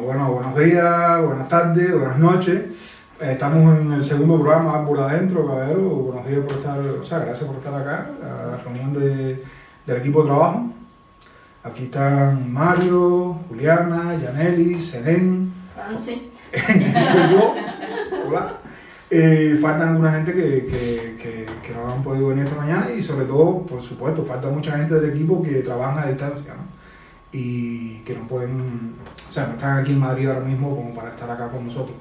Bueno, buenos días, buenas tardes, buenas noches. Estamos en el segundo programa, por adentro, caballero. Buenos días por estar, gracias por estar acá, a la reunión del equipo de trabajo. Aquí están Mario, Juliana, Yaneli, Selén, Franci. yo, hola. Faltan alguna gente que no han podido venir esta mañana y sobre todo, por supuesto, falta mucha gente del equipo que trabaja a distancia, ¿no? Y que no pueden, no están aquí en Madrid ahora mismo como para estar acá con nosotros,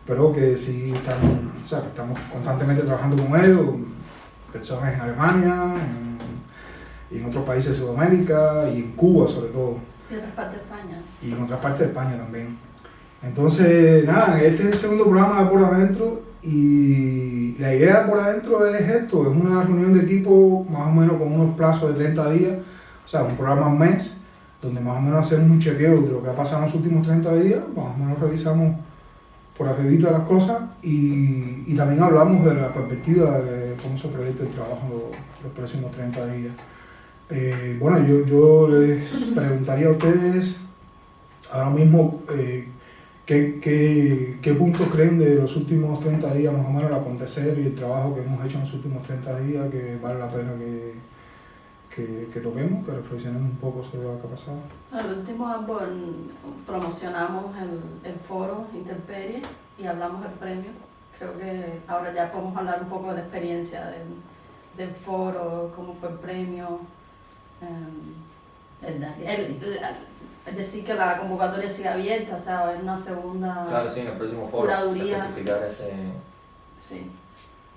pero que sí están, que estamos constantemente trabajando con ellos, personas en Alemania, y en otros países de Sudamérica y en Cuba sobre todo. Y otras partes de España. Y en otras partes de España también. Entonces, nada, este es el segundo programa de Por Adentro y la idea de Por Adentro es esto, es una reunión de equipo más o menos con unos plazos de 30 días, un programa al mes, donde más o menos hacemos un chequeo de lo que ha pasado en los últimos 30 días, más o menos revisamos por arribita las cosas y también hablamos de la perspectiva de cómo se proyecta el trabajo los próximos 30 días. Bueno, yo les preguntaría a ustedes ahora mismo qué puntos creen de los últimos 30 días más o menos el acontecer y el trabajo que hemos hecho en los últimos 30 días que vale la pena que toquemos, que reflexionemos un poco sobre lo que ha pasado. El último álbum promocionamos el foro Intemperie y hablamos del premio. Creo que ahora ya podemos hablar un poco de la experiencia del foro, cómo fue el premio. Es decir, que la convocatoria sigue abierta, es una segunda claro, sí, en el próximo foro curaduría. Especificar ese... Sí.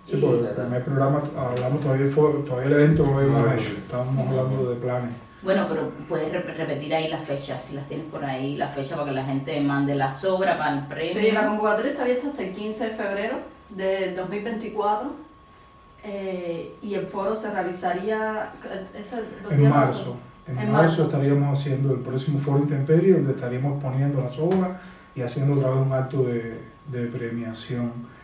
Sí, porque el primer programa hablamos todavía el evento no lo hemos hecho, estábamos hablando de planes. Bueno, pero puedes repetir ahí las fechas, si las tienes por ahí, la fecha para que la gente mande la sobra para el premio. Sí, la convocatoria está abierta hasta el 15 de febrero de 2024 y el foro se realizaría en marzo. En marzo estaríamos haciendo el próximo foro Intemperie, donde estaríamos poniendo las obras y haciendo otra vez un acto de premiación.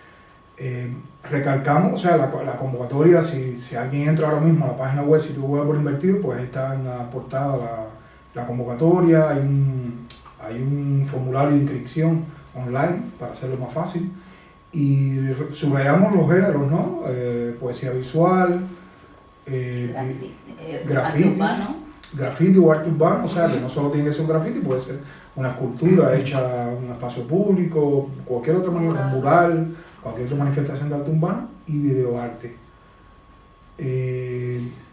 Recalcamos, la convocatoria, si alguien entra ahora mismo a la página web Sitio Web por Invertido, pues está en la portada la convocatoria, hay un formulario de inscripción online para hacerlo más fácil y subrayamos los géneros, ¿no? Poesía visual, graffiti o arte urbano, que no solo tiene que ser un graffiti, puede ser una escultura hecha en un espacio público, cualquier otra manera, un mural, cualquier otra manifestación de arte urbano y videoarte.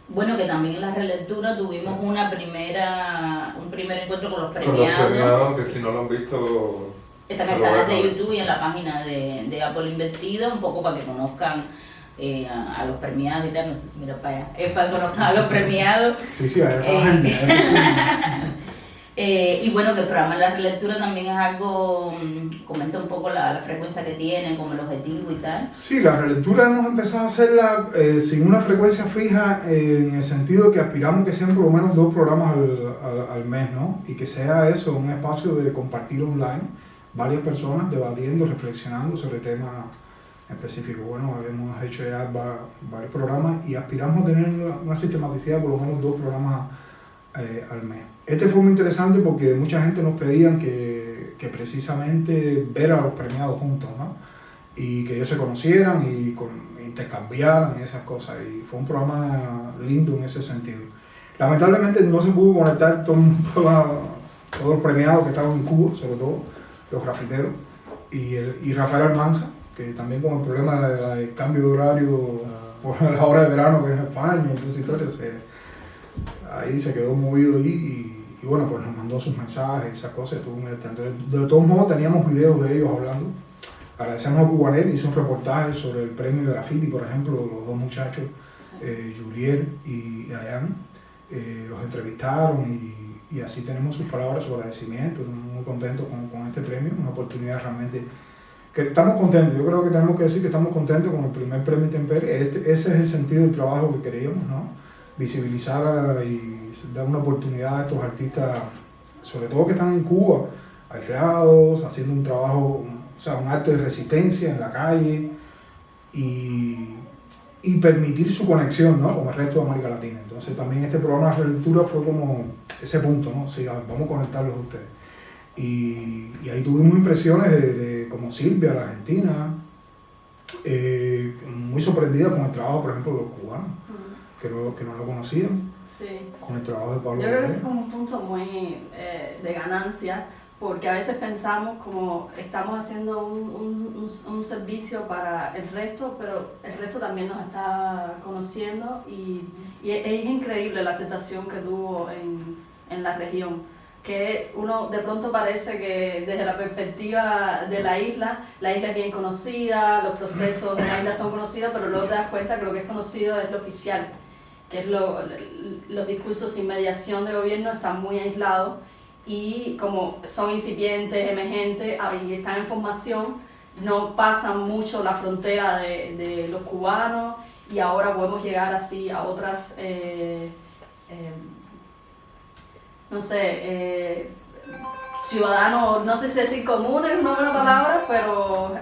Bueno, que también en la relectura tuvimos un primer encuentro con los Con premiados. los premiados, que si no lo han visto... Está en el canal de YouTube y en la página de Apple Invertido, un poco para que conozcan a los premiados y tal, no sé si mira para allá, para que conozcan a los premiados. Sí, allá está la gente. Y bueno, que el programa de la relectura también es algo, comenta un poco la frecuencia que tiene, como el objetivo y tal. Sí, la relectura hemos empezado a hacerla sin una frecuencia fija, en el sentido de que aspiramos que sean por lo menos 2 programas al mes, ¿no? Y que sea eso, un espacio de compartir online, varias personas debatiendo, reflexionando sobre temas específicos. Bueno, hemos hecho ya varios programas y aspiramos a tener una sistematicidad de por lo menos 2 programas al mes. Este fue muy interesante porque mucha gente nos pedían que precisamente ver a los premiados juntos, ¿no? Y que ellos se conocieran y intercambiaran y esas cosas. Y fue un programa lindo en ese sentido. Lamentablemente no se pudo conectar todos los premiados que estaban en Cuba, sobre todo los grafiteros, y Rafael Almanza, que también con el problema del cambio de horario por la hora de verano que es en España y toda esa historia, ahí se quedó movido ahí y bueno, pues nos mandó sus mensajes y esas cosas, estuvo muy atento. De todos modos teníamos videos de ellos hablando. Agradecemos a Cubanel, hizo un reportaje sobre el premio de graffiti, por ejemplo, los 2 muchachos, Julier y Dayan, los entrevistaron y así tenemos sus palabras, su agradecimiento, muy contentos con este premio, una oportunidad realmente que estamos contentos. Yo creo que tenemos que decir que estamos contentos con el primer premio Intemperie. Ese es el sentido del trabajo que queríamos, ¿no? Visibilizar y dar una oportunidad a estos artistas, sobre todo que están en Cuba, aislados, haciendo un trabajo, un arte de resistencia en la calle y permitir su conexión, ¿no? Con el resto de América Latina. Entonces también este programa de relectura fue como ese punto, ¿no? Sí, vamos a conectarlos a ustedes. y ahí tuvimos impresiones de como Silvia, la argentina, muy sorprendida con el trabajo, por ejemplo, de los cubanos, que no lo conocían, Sí. con el trabajo de Pablo Yo creo que Valdés. es como un punto muy de ganancia, porque a veces pensamos como estamos haciendo un servicio para el resto, pero el resto también nos está conociendo y es increíble la aceptación que tuvo en la región. Que uno de pronto parece que desde la perspectiva de la isla es bien conocida, los procesos de la isla son conocidos, pero luego te das cuenta que lo que es conocido es lo oficial, que es los discursos sin mediación de gobierno están muy aislados y como son incipientes, emergentes y están en formación, no pasan mucho la frontera de los cubanos y ahora podemos llegar así a otras, no sé, ciudadanos, no sé si decir comunes, no es una palabra, pero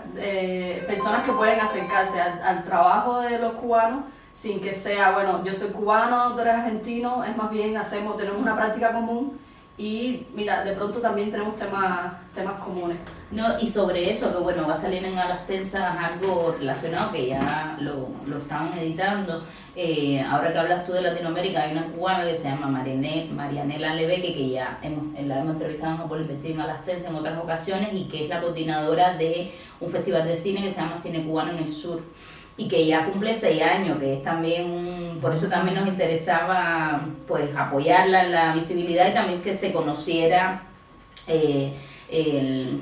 personas que pueden acercarse al trabajo de los cubanos sin que sea, bueno, yo soy cubano, tú eres argentino, es más bien tenemos una práctica común y mira, de pronto también tenemos temas comunes. No, y sobre eso, que bueno, va a salir en Alas Tensas algo relacionado, que ya lo estaban editando. Ahora que hablas tú de Latinoamérica, hay una cubana que se llama Marianela Lebeque, que ya la hemos entrevistado por Investir en Alas Tensas en otras ocasiones, y que es la coordinadora de un festival de cine que se llama Cine Cubano en el Sur, y que ya cumple 6 años, que es también por eso también nos interesaba pues apoyarla en la visibilidad y también que se conociera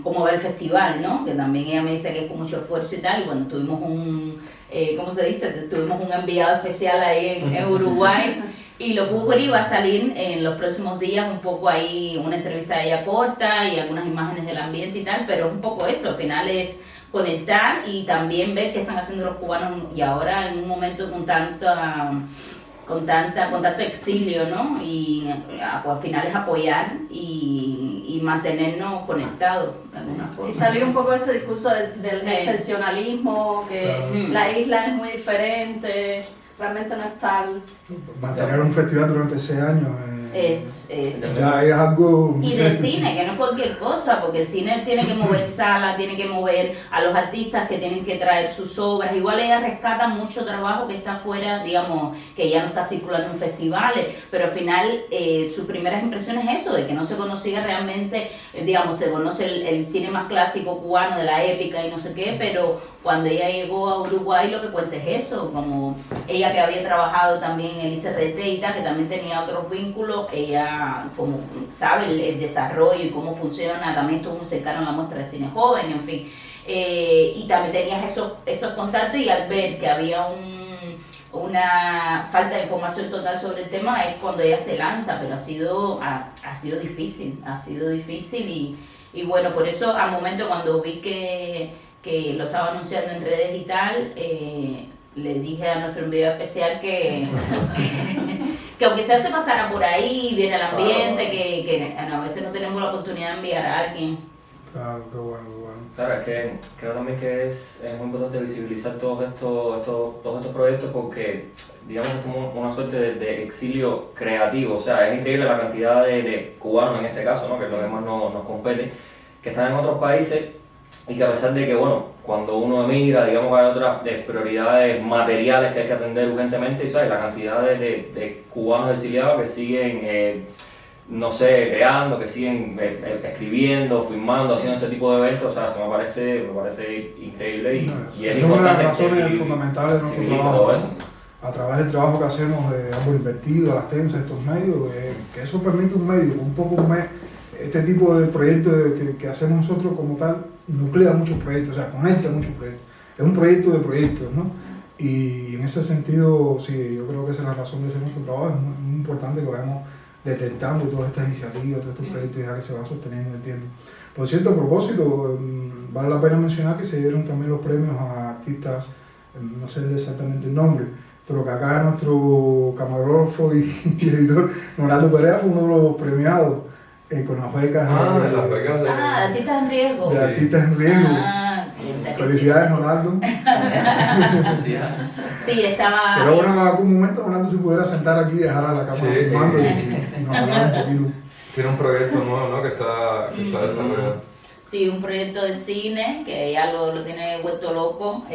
cómo va el festival, ¿no? Que también ella me dice que es con mucho esfuerzo y tal. Y bueno, tuvimos ¿cómo se dice? Tuvimos un enviado especial ahí en Uruguay y lo pudo ver y va a salir en los próximos días un poco ahí una entrevista de ella corta y algunas imágenes del ambiente y tal, pero es un poco eso, al final es conectar y también ver qué están haciendo los cubanos y ahora en un momento con tanto exilio, ¿no? Y al final es apoyar y mantenernos conectados de alguna forma. Y salir un poco de ese discurso del excepcionalismo, que Claro. la isla es muy diferente, realmente no es tal. Mantener un festival durante 6 años ya es algo... Y de cine, que no es cualquier cosa, porque el cine tiene que mover salas, tiene que mover a los artistas que tienen que traer sus obras. Igual ella rescata mucho trabajo que está fuera, digamos, que ya no está circulando en festivales, pero al final sus primeras impresiones es eso, de que no se conocía realmente, digamos, se conoce el cine más clásico cubano de la épica y no sé qué, pero cuando ella llegó a Uruguay lo que cuenta es eso, como ella que había trabajado también en el ICRT y tal, que también tenía otros vínculos, ella como sabe el desarrollo y cómo funciona, también estuvo muy cercana a la muestra de cine joven, en fin, y también tenías esos contactos y al ver que había una falta de información total sobre el tema es cuando ella se lanza, pero ha sido difícil y bueno, por eso al momento cuando vi que lo estaba anunciando en redes y tal, le dije a nuestro enviado especial que aunque sea se pasara por ahí, viene el ambiente, que a veces no tenemos la oportunidad de enviar a alguien. Claro, qué bueno, qué bueno. Claro, es que creo también que es muy importante visibilizar todos estos proyectos porque, digamos, es como una suerte de exilio creativo. O sea, es increíble la cantidad de cubanos en este caso, ¿no? Que es lo que más nos compete, que están en otros países y que a pesar de que, bueno, cuando uno emigra, digamos que hay otras prioridades materiales que hay que atender urgentemente, y ¿sabes? La cantidad de cubanos exiliados que siguen, no sé, creando, que siguen escribiendo, filmando, haciendo este tipo de eventos, o sea, eso me parece increíble y es Esa es una de las importante razones fundamentales de nuestro visibilizar trabajo. todo eso. A través del trabajo que hacemos de Árbol Invertido, Las Tensas, estos medios, que eso permite un medio, este tipo de proyectos que hacemos nosotros como tal, nuclea muchos proyectos, o sea, conecta muchos proyectos. Es un proyecto de proyectos, ¿no? Y en ese sentido, sí, yo creo que esa es la razón de hacer nuestro trabajo. Es muy importante que vayamos detectando todas estas iniciativas, todos estos proyectos ya que se van sosteniendo en el tiempo. Por cierto, a propósito, vale la pena mencionar que se dieron también los premios a artistas, no sé exactamente el nombre, pero que acá nuestro camarógrafo y editor Noraldo Perea fue uno de los premiados con las becas de las becas de... Artistas en riesgo. de artistas en riesgo. Felicidades, Noraldo. Sí, estaba... Sería bueno en algún momento Noraldo se pudiera sentar aquí y dejar a la cámara Sí. filmando y nos hablar un poquito. Tiene un proyecto nuevo, ¿no? Que está desarrollando. Sí, un proyecto de cine que ya lo tiene vuelto loco.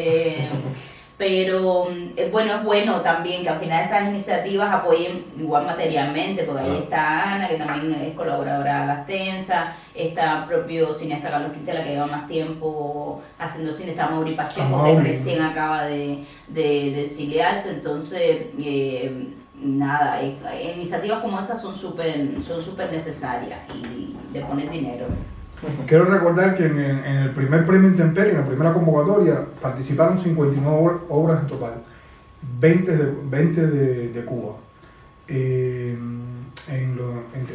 Pero bueno, es bueno también que al final estas iniciativas apoyen igual materialmente, porque ahí está Ana, que también es colaboradora de Gastensa, está el propio cineasta Carlos Quintela, que lleva más tiempo haciendo cine, está Mauri Pacheco, que recién acaba de exiliarse. Entonces, nada, iniciativas como estas son súper necesarias y de poner dinero. Quiero recordar que en el primer premio Intemperie, en la primera convocatoria, participaron 59 obras en total, 20 de Cuba.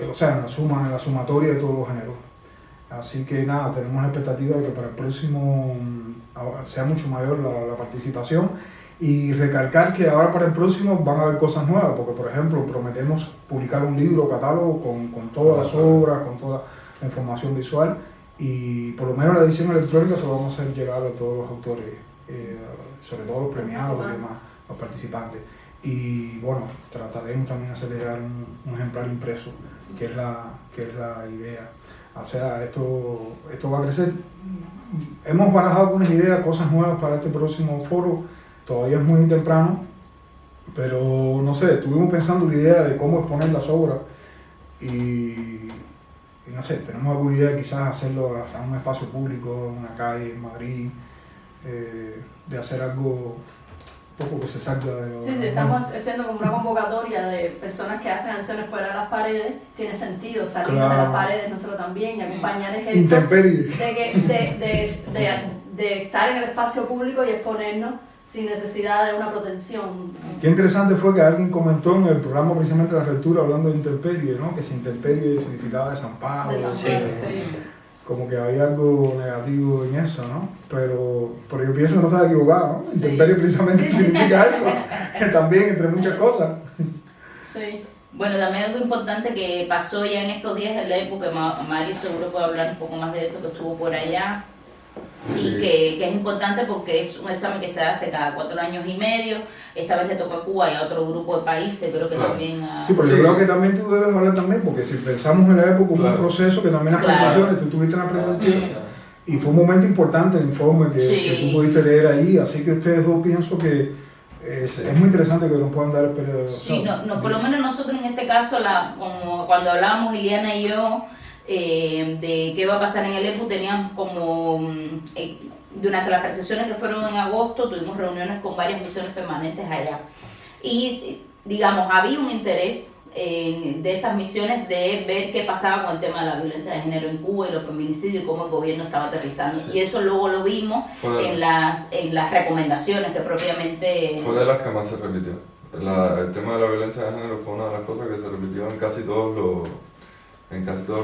O sea, en la sumatoria de todos los géneros. Así que nada, tenemos la expectativa de que para el próximo sea mucho mayor la participación. Y recalcar que ahora para el próximo van a haber cosas nuevas, porque por ejemplo prometemos publicar un libro, catálogo con todas las obras, con toda la información visual, y por lo menos la edición electrónica se lo vamos a hacer llegar a todos los autores, sobre todo los premiados y demás, los participantes. Y bueno, trataremos también de hacer llegar un ejemplar impreso, que es la idea. O sea, esto va a crecer. Hemos barajado algunas ideas, cosas nuevas para este próximo foro. Todavía es muy temprano, pero no sé, estuvimos pensando la idea de cómo exponer las obras y no sé, tenemos alguna idea de quizás hacerlo hasta un espacio público, en una calle, en Madrid, de hacer algo poco que se salga de lo... Sí, estamos haciendo como una convocatoria de personas que hacen acciones fuera de las paredes, tiene sentido salirnos de las paredes nosotros también y acompañar el gesto de estar en el espacio público y exponernos sin necesidad de una protección. Qué interesante fue que alguien comentó en el programa precisamente de la Rectura hablando de intemperie, ¿no? Que si intemperie significaba desamparo, Sí. como que había algo negativo en eso, ¿no? Pero yo pienso que no estaba equivocado, ¿no? Intemperie precisamente significa eso, también entre muchas cosas. Sí. Bueno, también algo importante que pasó ya en estos días en la época, Mari seguro puede hablar un poco más de eso, que estuvo por allá. Y que es importante porque es un examen que se hace cada 4 años y medio. Esta vez le toca a Cuba y a otro grupo de países, creo que también Sí, pero yo creo que también tú debes hablar también, porque si pensamos en la época como un proceso que también las presentaciones, tú tuviste en la presentación y fue un momento importante el informe que tú pudiste leer ahí, así que ustedes dos pienso que es muy interesante que nos puedan dar el periodo. Sí, por lo menos nosotros en este caso, como cuando hablábamos Iliana y yo, de qué va a pasar en el EPU, teníamos como durante las precesiones que fueron en agosto tuvimos reuniones con varias misiones permanentes allá y digamos había un interés de estas misiones de ver qué pasaba con el tema de la violencia de género en Cuba y los feminicidios y cómo el gobierno estaba aterrizando, y eso luego lo vimos en las recomendaciones que propiamente fue de las que más se repitió. El tema de la violencia de género fue una de las cosas que se repitió en casi todos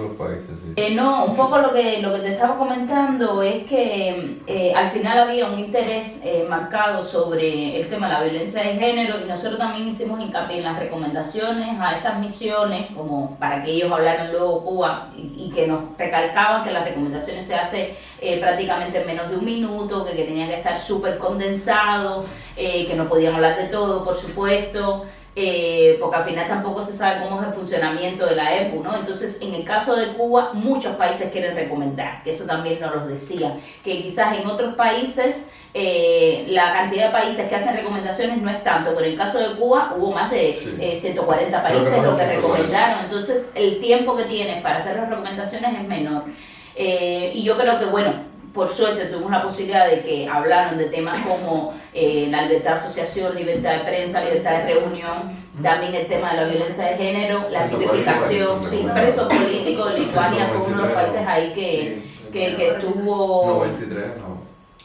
los países. Sí. No, un poco lo que te estaba comentando es que al final había un interés marcado sobre el tema de la violencia de género, y nosotros también hicimos hincapié en las recomendaciones a estas misiones, como para que ellos hablaran luego Cuba, y que nos recalcaban que las recomendaciones se hace prácticamente en menos de 1 minuto, que tenía que estar súper condensado, que no podían hablar de todo, por supuesto. Porque al final tampoco se sabe cómo es el funcionamiento de la EPU, ¿no? Entonces, en el caso de Cuba, muchos países quieren recomendar, que eso también nos lo decían, que quizás en otros países la cantidad de países que hacen recomendaciones no es tanto, pero en el caso de Cuba hubo más de 140 países los que recomendaron, entonces el tiempo que tienes para hacer las recomendaciones es menor. Y yo creo que, bueno, por suerte tuvimos la posibilidad de que hablaron de temas como la libertad de asociación, libertad de prensa, libertad de reunión, también el tema de la violencia de género, la tipificación, preso político. Lituania fue uno de los países ahí que estuvo 93,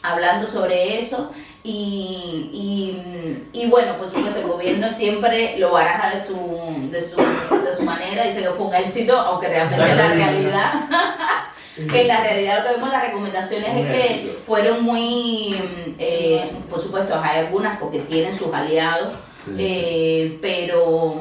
hablando sobre eso, y bueno, por supuesto el gobierno siempre lo baraja de su manera, dice que fue un éxito, aunque realmente la realidad... que en la realidad lo que vemos en las recomendaciones es que fueron muy, por supuesto hay algunas porque tienen sus aliados, pero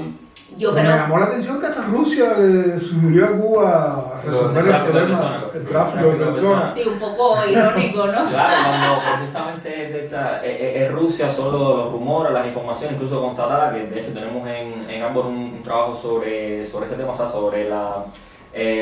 yo creo... Me llamó la atención que hasta Rusia le sugirió a Cuba resolver el problema del tráfico de personas. Sí, un poco irónico, ¿no? Claro, cuando precisamente es Rusia, solo los rumores, las informaciones, incluso constatadas, que de hecho tenemos en Arbor un trabajo sobre ese tema, o sea, sobre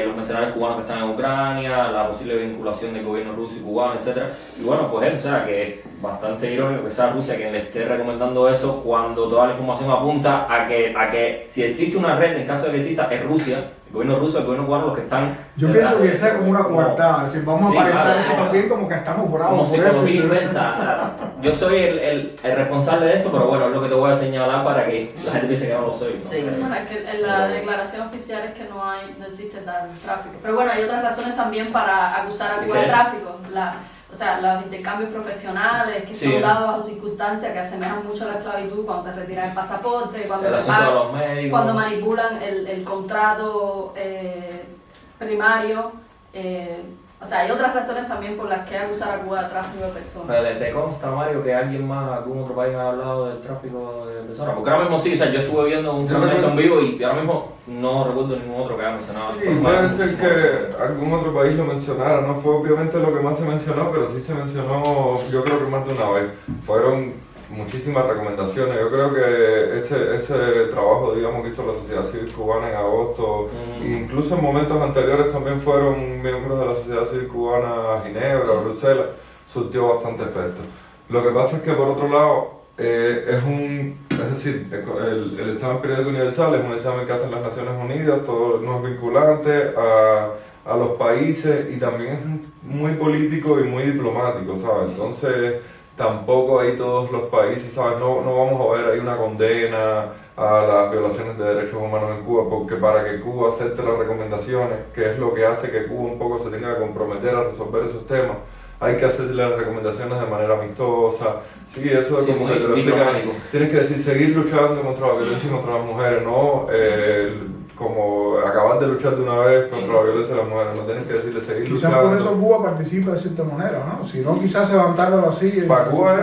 los mercenarios cubanos que están en Ucrania, la posible vinculación del gobierno ruso y cubano, etc. Y bueno, pues eso, o sea, que es bastante irónico que sea Rusia quien le esté recomendando eso cuando toda la información apunta a que si existe una red, en caso de que exista, es Rusia, el gobierno ruso, el gobierno cubano, los que están... Yo pienso que esa es como una coartada, es decir, vamos Sí, a aparentar claro, esto claro. también como que estamos Como bravos por psicología esto. inversa, o sea, yo soy el responsable de esto, pero bueno, es lo que te voy a señalar para que la gente piense que no lo soy, ¿no? Sí. Bueno, es que en la declaración oficial es que no existe tal tráfico. Pero bueno, hay otras razones también para acusar a Cuba de ¿Qué? tráfico. O sea, los intercambios profesionales que Sí. son dados bajo circunstancias que asemejan mucho a la esclavitud, cuando te retiran el pasaporte, cuando El te asunto de pagan, los médicos. cuando manipulan el contrato primario. O sea, hay otras razones también por las que acusar a Cuba de tráfico de personas. Pero ¿te consta, Mario, que alguien más, algún otro país ha hablado del tráfico de personas? Porque ahora mismo sí, o sea, yo estuve viendo un Yo fragmento en recuerdo- vivo y ahora mismo no recuerdo ningún otro que haya mencionado. Sí, puede ser que algún otro país lo mencionara, no fue obviamente lo que más se mencionó, pero sí se mencionó, yo creo que más de una vez. Fueron muchísimas recomendaciones, yo creo que ese trabajo, digamos, que hizo la sociedad civil cubana en agosto, incluso en momentos anteriores también fueron miembros de la sociedad civil cubana a Ginebra, a Bruselas, surtió bastante efecto. Lo que pasa es que por otro lado, es decir, el examen periódico universal es un examen que hacen las Naciones Unidas, todo no es vinculante a los países y también es muy político y muy diplomático, ¿sabes? Entonces tampoco ahí todos los países, ¿sabes? No vamos a ver ahí una condena a las violaciones de derechos humanos en Cuba, porque para que Cuba acepte las recomendaciones, que es lo que hace que Cuba un poco se tenga que comprometer a resolver esos temas, hay que hacerle las recomendaciones de manera amistosa. Sí, eso es Sí, como muy que te lo explican. diplomático. Tienes que decir, seguir luchando contra la violencia contra las mujeres, no como acabar de luchar de una vez contra la violencia de las mujeres, no tienes que decirle seguir Quizás luchando. por eso Cuba participa de cierta manera, ¿no? Si no, quizás se levantarlo así. Para Cuba,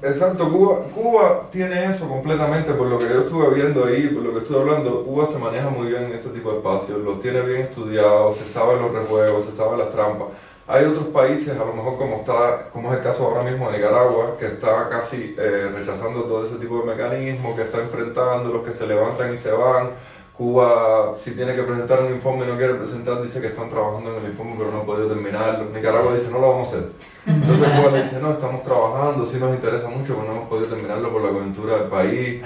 exacto, Cuba tiene eso completamente, por lo que yo estuve viendo ahí, por lo que estuve hablando, Cuba se maneja muy bien en ese tipo de espacios, los tiene bien estudiados, se saben los rejuegos, se saben las trampas. Hay otros países, a lo mejor como es el caso ahora mismo de Nicaragua, que está casi rechazando todo ese tipo de mecanismos, que está enfrentando los que se levantan y se van. Cuba, si tiene que presentar un informe y no quiere presentar, dice que están trabajando en el informe pero no han podido terminarlo. Nicaragua dice, no lo vamos a hacer. Entonces Cuba le dice, no, estamos trabajando, sí nos interesa mucho, pero no hemos podido terminarlo por la coyuntura del país.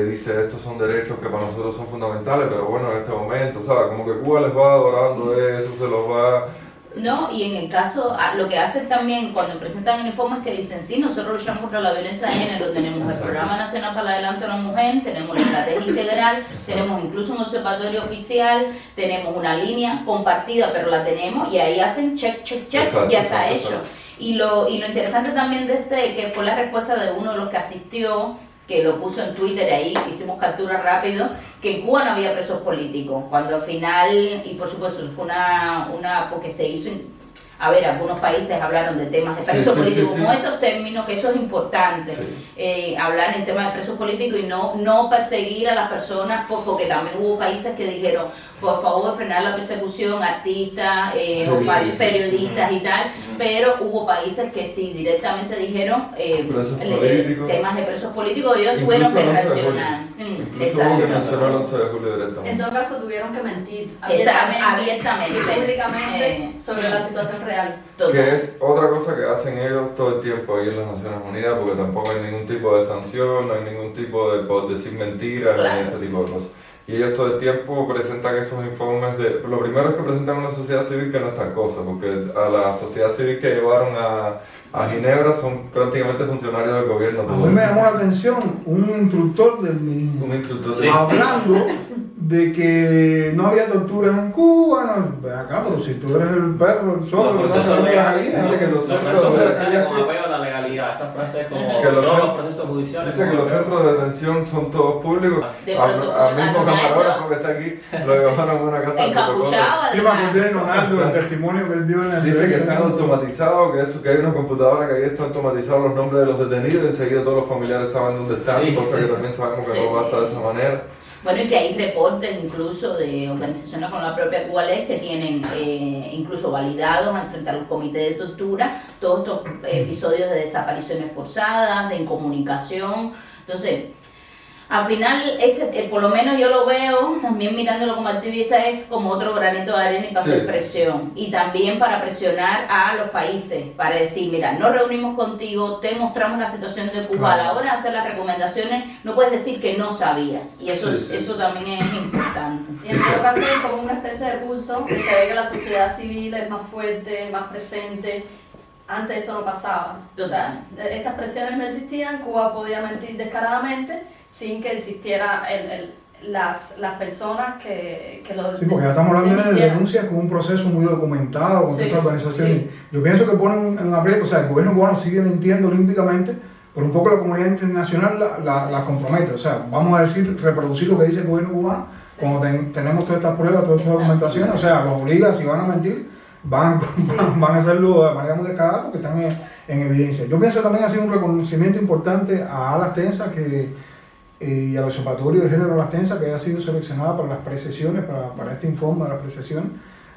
Dice, estos son derechos que para nosotros son fundamentales, pero bueno, en este momento, ¿sabes? Como que Cuba les va adorando eso, se los va... No, y en el caso, lo que hacen también cuando presentan el informe es que dicen, sí, nosotros luchamos contra la violencia de género, tenemos el Exacto. Programa Nacional para el Adelanto de la Mujer, tenemos la estrategia integral, tenemos incluso un observatorio oficial, tenemos una línea compartida, pero la tenemos y ahí hacen check, check, check, Exacto, ya está exacto, hecho. exacto. Y lo interesante también de que fue la respuesta de uno de los que asistió, que lo puso en Twitter ahí, hicimos captura rápido, que en Cuba no había presos políticos, cuando al final, y por supuesto fue porque se hizo, a ver, algunos países hablaron de temas de Sí, presos sí, políticos, sí, sí. como esos términos, que eso es importante, Sí. hablar en temas de presos políticos y no perseguir a las personas, porque también hubo países que dijeron, por favor, frenar la persecución, artistas, Sí, sí, sí. periodistas y tal, pero hubo países que sí, directamente dijeron Presos políticos. temas de presos políticos, ellos Incluso tuvieron que el 11 de reaccionar. julio. Incluso hubo que mencionar el 11 de julio En directamente. todo caso, tuvieron que mentir Abiertamente. públicamente sobre la situación real. Que es otra cosa que hacen ellos todo el tiempo ahí en las Naciones Unidas, porque tampoco hay ningún tipo de sanción, no hay ningún tipo de por decir mentiras, Claro. ni este tipo de cosas. Y ellos todo el tiempo presentan esos informes de... Lo primero es que presentan una sociedad civil que no es tal cosa, porque a la sociedad civil que llevaron a Ginebra son prácticamente funcionarios del gobierno. A mí me llamó la atención un instructor del ministro Un instructor Sí. hablando de que no había torturas en Cuba. No, ven acá, pero si tú eres el perro, el zorro, Los que procesos no se la legales, gallina. dice que los Los centros procesos de- judiciales con apego a la legalidad, esa frase es como Que los todos cen- los procesos judiciales. Dice que los centros de detención son todos públicos. De Al protocolo, mismo al camarógrafo que está aquí lo llevaron a una casa de protocolo. encapuchado Sí, me además. acordé de Ronaldo, el testimonio que él dio en la Dice que entrevista. están automatizados, que hay una computadora que ahí está automatizados los nombres de los detenidos y enseguida todos los familiares saben dónde están, Sí. cosa que también sabemos que Sí. no pasa de esa manera. Bueno, y que hay reportes incluso de organizaciones como la propia Cubalés que tienen incluso validados frente a los comités de tortura todos estos episodios de desapariciones forzadas, de incomunicación. Entonces, Al final, por lo menos yo lo veo, también mirándolo como activista, es como otro granito de arena y para hacer presión. Y también para presionar a los países, para decir, mira, nos reunimos contigo, te mostramos la situación de Cuba, a la hora de hacer las recomendaciones, no puedes decir que no sabías. Y eso, eso también es importante. Y en todo caso es como una especie de pulso, que se ve que la sociedad civil es más fuerte, más presente. Antes esto no pasaba. O sea, estas presiones no existían, Cuba podía mentir descaradamente sin que existieran las personas que lo... Sí, porque ya estamos hablando de denuncias con un proceso muy documentado, con estas organizaciones. Sí. Yo pienso que ponen en aprieto, o sea, el gobierno cubano sigue mintiendo olímpicamente, pero un poco la comunidad internacional la compromete. O sea, vamos a decir, reproducir lo que dice el gobierno cubano, cuando tenemos todas estas pruebas, todas estas documentaciones, o sea, los obliga, si van a mentir, van a hacerlo de manera muy descarada porque están en evidencia. Yo pienso que también ha sido un reconocimiento importante a Alas Tensa y al Observatorio de Género Alas Tensa, que ha sido seleccionada para las precisiones, para este informe de las precisiones.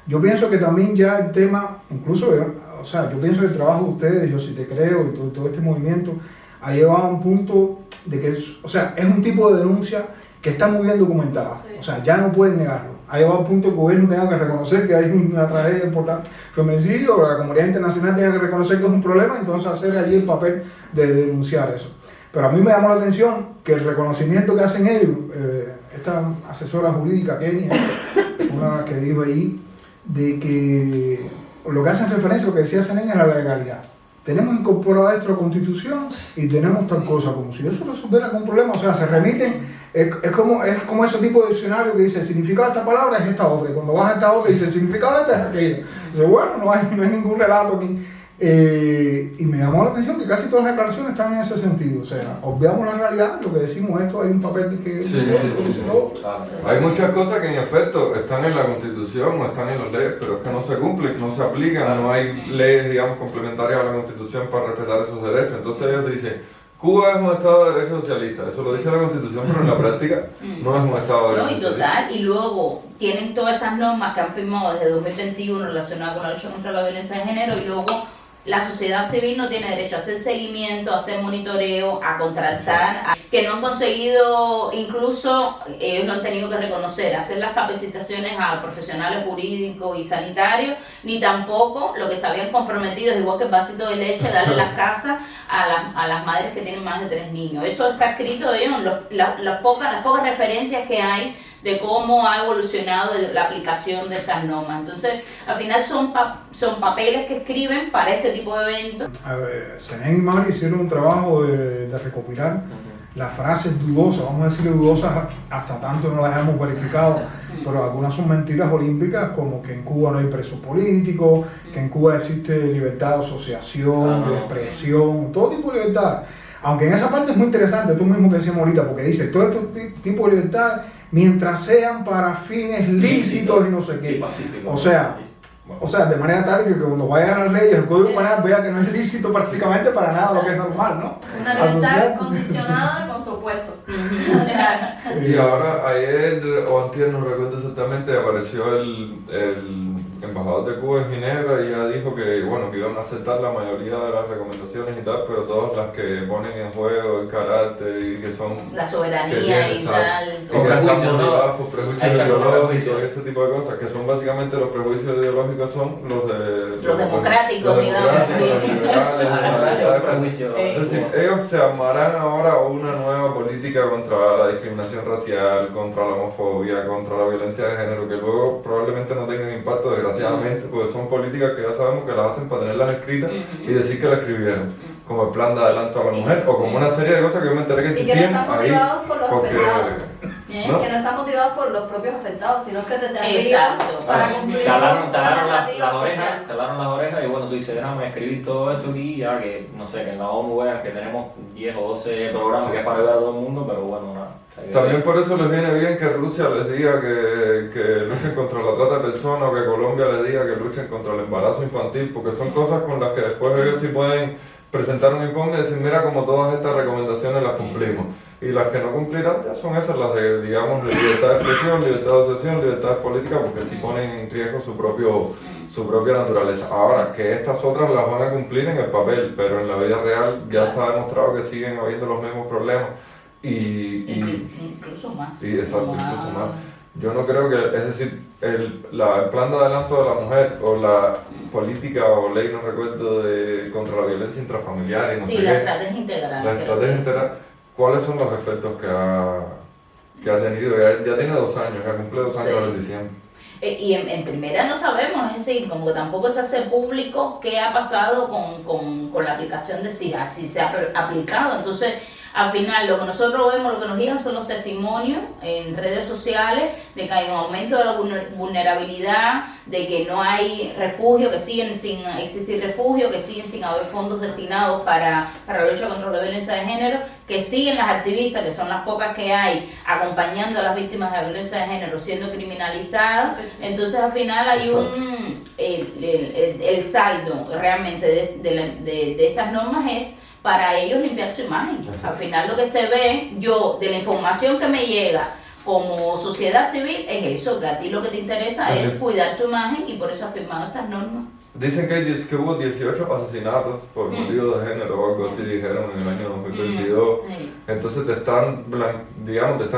Yo pienso que también ya el tema, incluso, o sea, yo pienso que el trabajo de ustedes, Yo Sí Te Creo y todo este movimiento ha llevado a un punto de que, o sea, es un tipo de denuncia que está muy bien documentada, o sea, ya no pueden negarlo. Ha llevado a un punto que el gobierno tenga que reconocer que hay una tragedia importante, feminicidio, la comunidad internacional tenga que reconocer que es un problema, entonces hacer allí el papel de denunciar eso. Pero a mí me llamó la atención que el reconocimiento que hacen ellos, esta asesora jurídica, Kenia, una que dijo ahí, de que lo que hacen referencia a lo que decía Zenén es la legalidad. Tenemos incorporado esto a la Constitución y tenemos tal cosa, como si eso resolviera algún problema, o sea, se remiten, es como ese tipo de diccionario que dice el significado de esta palabra es esta otra, y cuando vas a esta otra dice el significado de esta es aquella. Dice, bueno, no hay ningún relato aquí. Y me llamó la atención que casi todas las declaraciones están en ese sentido, o sea, obviamos la realidad, lo que decimos esto, hay un papel que Hay muchas cosas que en efecto están en la Constitución o están en las leyes, pero es que no se cumplen, no se aplican, no hay leyes, digamos, complementarias a la Constitución para respetar esos derechos. Entonces ellos dicen, Cuba es un Estado de derecho socialista, eso lo dice la Constitución, pero en la práctica no es un Estado de derecho socialista. Y total, y luego tienen todas estas normas que han firmado desde 2021 relacionadas con la lucha contra la violencia de género, y luego la sociedad civil no tiene derecho a hacer seguimiento, a hacer monitoreo, a contratar, que no han conseguido, incluso ellos lo han tenido que reconocer, hacer las capacitaciones a profesionales jurídicos y sanitarios, ni tampoco lo que se habían comprometido, igual que el vasito de leche, darle las casas a las madres que tienen más de 3 niños. Eso está escrito en las pocas referencias que hay de cómo ha evolucionado la aplicación de estas normas. Entonces, al final son papeles que escriben para este tipo de eventos. Zenén y Mari hicieron un trabajo de recopilar las frases dudosas, vamos a decirle dudosas hasta tanto no las hemos verificado, pero algunas son mentiras olímpicas, como que en Cuba no hay presos políticos, que en Cuba existe libertad de asociación, de expresión, todo tipo de libertad. Aunque en esa parte es muy interesante, tú mismo que decíamos ahorita, porque dice todo este tipo de libertad mientras sean para fines lícitos y no sé qué. O sea, de manera tal que cuando vayan a las leyes, el Código Penal vea que no es lícito prácticamente para nada, lo que es normal, ¿no? Una libertad condicionada con su opuesto. Y ahora, ayer o antier, no recuerdo exactamente, apareció el embajador de Cuba en Ginebra y ya dijo que, bueno, que iban a aceptar la mayoría de las recomendaciones y tal, pero todas las que ponen en juego el carácter y que son... La soberanía y tal. Por prejuicios, por prejuicios ideológicos y ese tipo de cosas, que son básicamente los prejuicios ideológicos son los de... Los democráticos, digamos. Los liberales, es decir, ellos se armarán ahora una nueva política contra la discriminación racial, contra la homofobia, contra la violencia de género, que luego probablemente no tengan impacto, desgraciadamente, porque son políticas que ya sabemos que las hacen para tenerlas escritas y decir que las escribieron, como el plan de adelanto a la mujer, o como una serie de cosas que yo me enteré que existían. Y que no están motivados por los afectados. ¿No? Que no están motivados por los propios afectados, sino que desde arriba para cumplir talaron las orejas y bueno, tú dices, déjame escribir todo esto aquí, ya que, no sé, que en la ONU vean que tenemos 10 o 12 programas que es para ayudar a todo el mundo, pero bueno, nada. También por eso les viene bien que Rusia les diga que luchen contra la trata de personas, o que Colombia les diga que luchen contra el embarazo infantil, porque son cosas con las que después ellos sí pueden presentar un informe y decir, mira, como todas estas recomendaciones las cumplimos. Y las que no cumplirán ya son esas, las de, digamos, de libertad de expresión, libertad de asociación, libertad política, porque sí ponen en riesgo su propia naturaleza. Ahora, que estas otras las van a cumplir en el papel, pero en la vida real ya está demostrado que siguen habiendo los mismos problemas. Y más. Y exacto, como incluso más. Yo no creo que, es decir, el plan de adelanto de la mujer o la política o ley, no recuerdo, contra la violencia intrafamiliar y no Sí, sé la qué, estrategia integral. la creo estrategia que- integral, ¿cuáles son los efectos que ha tenido? Ya tiene 2 años, ya cumple 2 años Sí. ahora en diciembre. Y en primera no sabemos, es decir, como que tampoco se hace público qué ha pasado con la aplicación de si se ha aplicado. Entonces, al final, lo que nosotros vemos, lo que nos llegan son los testimonios en redes sociales de que hay un aumento de la vulnerabilidad, de que no hay refugio, que siguen sin existir refugio, que siguen sin haber fondos destinados para la lucha contra la violencia de género, que siguen las activistas, que son las pocas que hay, acompañando a las víctimas de la violencia de género siendo criminalizadas. Entonces, al final hay el saldo realmente de estas normas es para ellos limpiar su imagen. Al final lo que se ve, de la información que me llega como sociedad civil, es eso, que a ti lo que te interesa es cuidar tu imagen y por eso has firmado estas normas. Dicen que hubo 18 asesinatos por motivos de género o algo así, dijeron en el año 2022. Sí. Entonces te están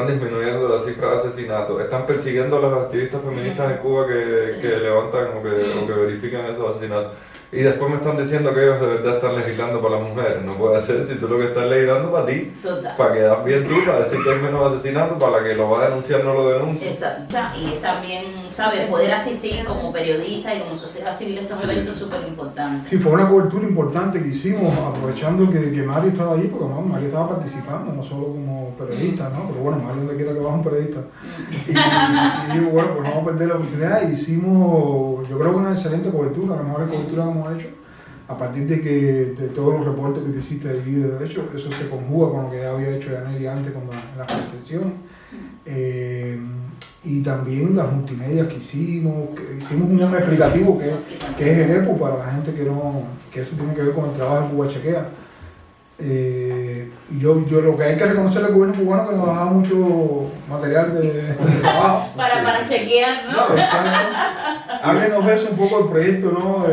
disminuyendo la cifra de asesinatos. Están persiguiendo a los activistas feministas en Cuba que levantan o que verifican esos asesinatos. Y después me están diciendo que ellos de verdad están legislando para las mujeres. No puede ser si tú lo que estás legislando para ti. Total. Para quedar bien tú, para decir que hay menos asesinatos, para la que lo va a denunciar no lo denuncia. Exacto. Y es también, ¿sabes? Poder asistir como periodista y como sociedad civil a estos eventos es súper importante. Sí, fue una cobertura importante que hicimos, aprovechando que Mario estaba allí, porque Mario estaba participando, no solo como periodista, ¿no? Pero bueno, Mario donde quiera que vaya un periodista. Y digo, bueno, pues no vamos a perder la oportunidad. Hicimos, yo creo que una excelente cobertura, la mejor cobertura que hemos hecho. A partir de todos los reportes que tú hiciste allí, de hecho, eso se conjuga con lo que había hecho Yaneli antes en las percepciones. Y también las multimedias que hicimos un explicativo que es el EPO para la gente que eso tiene que ver con el trabajo de Cuba Chequea. Yo lo que hay que reconocer al gobierno cubano que nos ha dado mucho material de trabajo. Para chequear, ¿no? Exacto. Háblenos de eso un poco del proyecto, ¿no?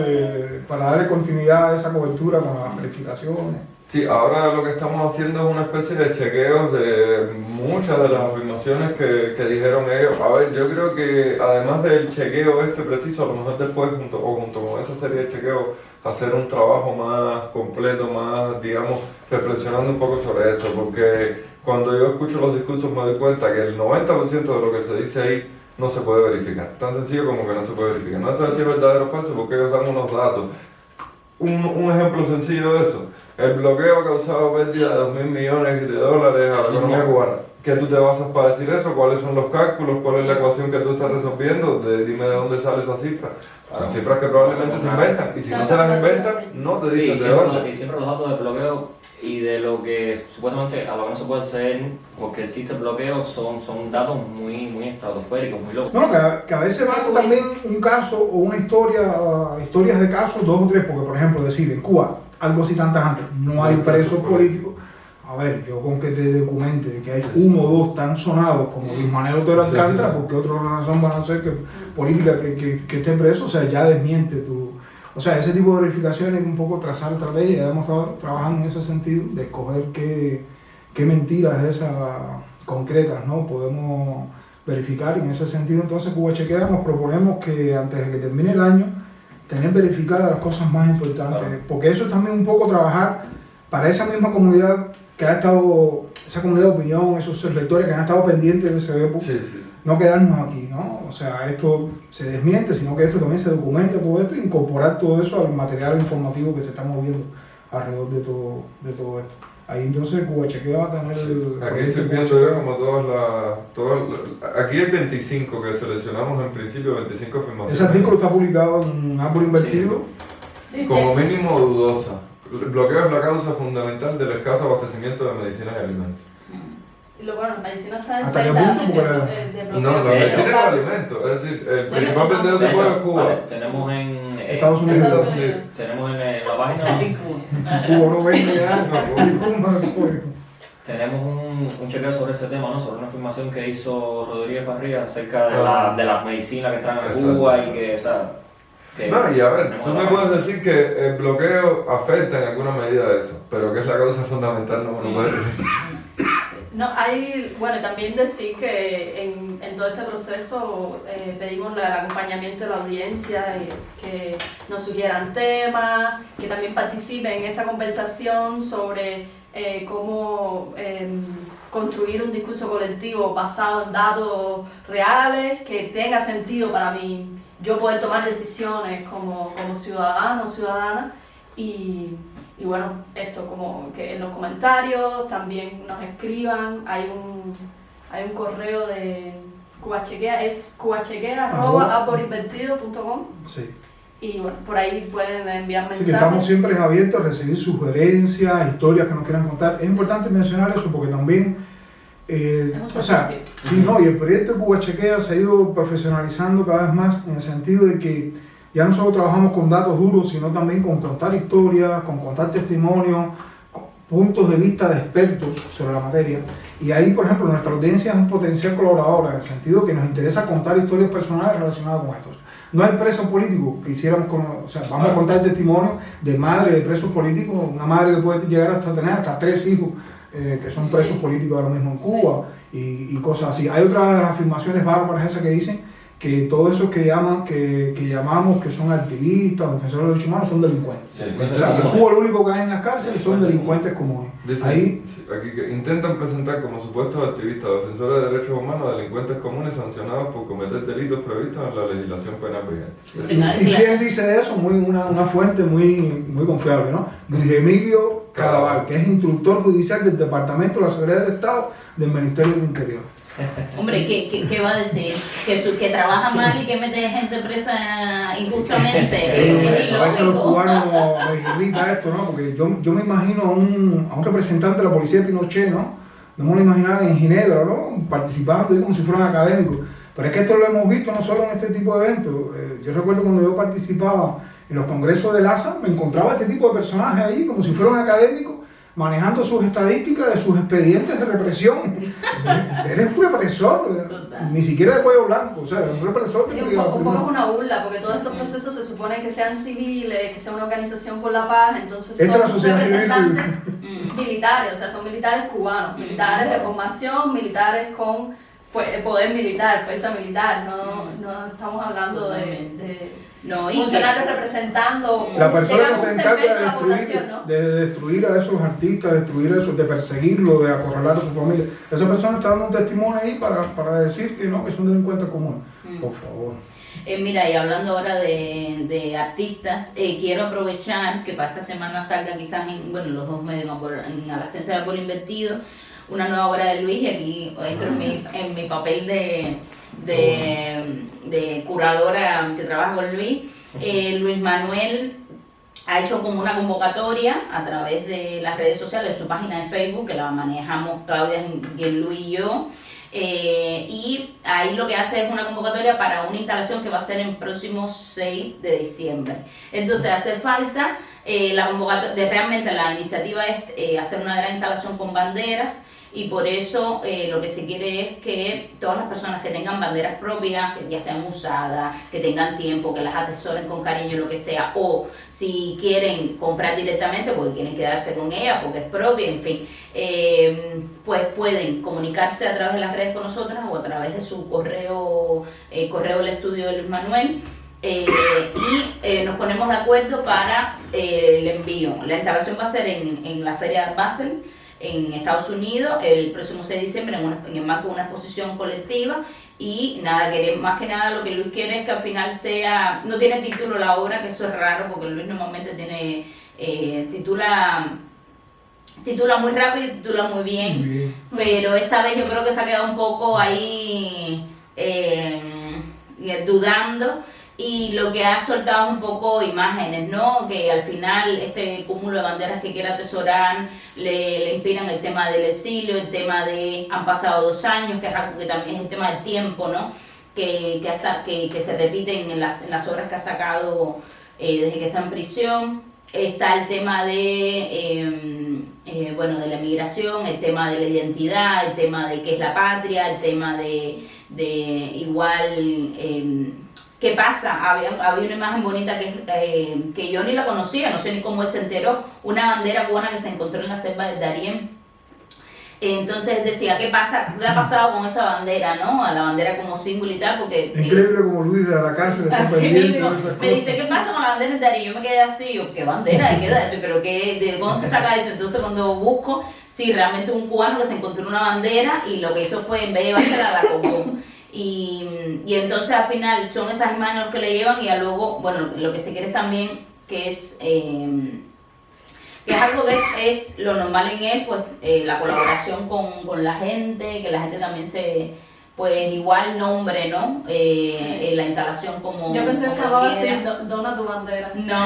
Para darle continuidad a esa cobertura con las verificaciones. Sí, ahora lo que estamos haciendo es una especie de chequeos de muchas de las afirmaciones que dijeron ellos. A ver, yo creo que además del chequeo preciso, a lo mejor después junto con esa serie de chequeos, hacer un trabajo más completo, más, digamos, reflexionando un poco sobre eso, porque cuando yo escucho los discursos me doy cuenta que el 90% de lo que se dice ahí no se puede verificar. Tan sencillo como que no se puede verificar. No sé si es verdadero o falso porque ellos dan unos datos. Un ejemplo sencillo de eso. El bloqueo ha causado pérdida de 2.000 millones de dólares a la economía cubana. ¿Qué tú te basas para decir eso? ¿Cuáles son los cálculos? ¿Cuál es la ecuación que tú estás resolviendo? Dime de dónde sale esa cifra. Son cifras que probablemente se inventan. Y si no se las inventan, no te dicen de dónde. Y siempre los datos de bloqueo y de lo que supuestamente a lo que no se puede hacer porque existe el bloqueo son datos muy estratosféricos, muy locos. No, que a veces basta también un caso o una historias de casos, 2 o 3, porque por ejemplo decir en Cuba, algo así tantas antes, no hay presos políticos. A ver, yo con que te documente de que hay 1 o 2 tan sonados como Luis Manuel Otero Alcántara, porque otra razón van a ser que política que esté preso, o sea, ya desmiente tu... O sea, ese tipo de verificaciones un poco trazar otra ley, ya hemos estado trabajando en ese sentido, de escoger qué mentiras esas concretas, ¿no? Podemos verificar, y en ese sentido entonces Cuba Chequea nos proponemos que antes de que termine el año, tener verificadas las cosas más importantes, porque eso es también un poco trabajar para esa misma comunidad que ha estado, esa comunidad de opinión, esos lectores que han estado pendientes de ese EPO, no quedarnos aquí, ¿no? O sea, esto se desmiente, sino que esto también se documenta todo esto e incorporar todo eso al material informativo que se está moviendo alrededor de todo esto. Ahí entonces Cuba Chequea va a tener el... Aquí estoy viendo yo como aquí hay 25 que seleccionamos en principio, 25 afirmaciones. Ese artículo está publicado en Árbol Invertido. Sí, Como mínimo dudosa. El bloqueo es la causa fundamental del escaso abastecimiento de medicinas y alimentos. Y lo bueno, la medicina está en ¿Hasta qué celda punto? Porque de bloqueo. No, la medicina es el alimento. Es decir, el principal vendedor de Cuba es Cuba. Vale, tenemos en Estados Unidos. Estados Unidos. tenemos en la página Cuba no vende ya, tenemos un chequeo sobre ese tema, ¿no? Sobre una afirmación que hizo Rodríguez Barría acerca de las medicinas que están en Cuba y que, o sea, No, y a ver, tú me puedes decir que el bloqueo afecta en alguna medida eso, pero que es la causa fundamental no me lo puedes decir. No, bueno, también decir que en todo este proceso pedimos el acompañamiento de la audiencia, que nos sugieran temas, que también participen en esta conversación sobre cómo construir un discurso colectivo basado en datos reales, que tenga sentido para mí, yo poder tomar decisiones como ciudadano o ciudadana. Y bueno, esto como que en los comentarios también nos escriban, hay un correo de Cubachequea, es cubachequea@aborinvertido.com. Sí. Y bueno, por ahí pueden enviar mensajes. Así que estamos siempre abiertos a recibir sugerencias, historias que nos quieran contar. Es importante mencionar eso porque también, o sea, sí, no, y el proyecto de Cuba Chequea se ha ido profesionalizando cada vez más en el sentido de que ya no solo trabajamos con datos duros, sino también con contar historias, con contar testimonios, con puntos de vista de expertos sobre la materia. Y ahí, por ejemplo, nuestra audiencia es un potencial colaborador, en el sentido que nos interesa contar historias personales relacionadas con estos. No hay presos políticos que hiciéramos, o sea, vamos a contar testimonios de madres de presos políticos, una madre que puede llegar hasta tener hasta 3 hijos que son presos políticos ahora mismo en Cuba, y cosas así. Hay otras de las afirmaciones bárbaras esas que dicen que todos esos que llamamos que son activistas, defensores de los derechos humanos, son delincuentes. Sí, O sea, que en Cuba lo único que hay en las cárceles son delincuentes comunes. Dicen, Ahí, aquí que intentan presentar como supuestos activistas o defensores de derechos humanos a delincuentes comunes sancionados por cometer delitos previstos en la legislación penal vigente. ¿y quién dice eso? Una fuente muy confiable, ¿no? Luis Emilio Cadaval, que es instructor judicial del Departamento de la Seguridad del Estado del Ministerio del Interior. Hombre, ¿qué va a decir? Que trabaja mal y que mete gente presa injustamente. A veces los cubanos les irrita esto, ¿no? Porque yo me imagino a un representante de la policía de Pinochet, ¿no? No me lo imaginaba en Ginebra, ¿no? Participando y como si fueran académicos. Pero es que esto lo hemos visto no solo en este tipo de eventos. Yo recuerdo cuando yo participaba en los congresos del ASA, me encontraba este tipo de personajes ahí como si fueran académicos, manejando sus estadísticas de sus expedientes de represión. Eres un represor, ni siquiera de cuello blanco, o sea, eres un represor. Un poco es una burla, porque todos estos procesos se supone que sean civiles, que sea una organización por la paz, entonces Esta es la son sociedad representantes civil. militares, o sea, son militares cubanos, militares de formación, militares con poder militar, fuerza militar, no estamos hablando de funcionarios representando la persona que se un encarga segmento de la población, ¿no? de destruir a esos artistas, de perseguirlos, de acorralar a su familia. Esa persona está dando un testimonio ahí para decir que no, que son delincuentes comunes. Por favor. Mira, y hablando ahora de artistas, quiero aprovechar que para esta semana salga quizás los dos medios, en Alastense de Árbol Invertido, una nueva obra de Luis, y aquí entro en mi papel de curadora que trabaja con Luis. Luis Manuel ha hecho como una convocatoria a través de las redes sociales, su página de Facebook, que la manejamos Claudia, Luis y yo. Y ahí lo que hace es una convocatoria para una instalación que va a ser el próximo 6 de diciembre. Entonces hace falta la convocatoria, realmente la iniciativa es hacer una gran instalación con banderas, y por eso lo que se quiere es que todas las personas que tengan banderas propias, que ya sean usadas, que tengan tiempo, que las atesoren con cariño, lo que sea, o si quieren comprar directamente porque quieren quedarse con ella, porque es propia, en fin, pues pueden comunicarse a través de las redes con nosotras o a través de su correo del estudio de Luis Manuel. Y nos ponemos de acuerdo para el envío. La instalación va a ser en la Feria de Basel, en Estados Unidos, el próximo 6 de diciembre, en el marco de una exposición colectiva. Y nada, más que nada lo que Luis quiere es que al final no tiene título la obra, que eso es raro porque Luis normalmente tiene titula muy rápido y titula muy bien, pero esta vez yo creo que se ha quedado un poco ahí dudando, y lo que ha soltado un poco imágenes, ¿no? Que al final este cúmulo de banderas que quiere atesorar le inspiran el tema del exilio, el tema de han pasado 2 años, que es algo que también es el tema del tiempo, ¿no? Que se repite en las obras que ha sacado desde que está en prisión. Está el tema de la migración, el tema de la identidad, el tema de qué es la patria, el tema de ¿qué pasa? Había una imagen bonita que yo ni la conocía, no sé ni cómo él se enteró, una bandera cubana que se encontró en la selva del Darién, Entonces decía, ¿qué ha pasado con esa bandera, no? A la bandera como símbolo y tal, porque... Increíble como Luis de la cárcel está Así pendiente mismo, de esas me dice, cosas. ¿qué pasa con la bandera de Darío? Yo me quedé así, yo, ¿qué bandera? ¿Pero de dónde te sacas eso? Entonces cuando busco, sí, realmente un cubano que se encontró una bandera y lo que hizo fue, en vez de llevársela, la compró. Y entonces al final son esas imágenes los que le llevan y ya luego, bueno, lo que se quiere también, que es algo que es lo normal en él, pues la colaboración con la gente, que la gente también pues igual nombre, ¿no? La instalación como... Yo pensé que se como llamaba así, quiera. dona tu bandera. No.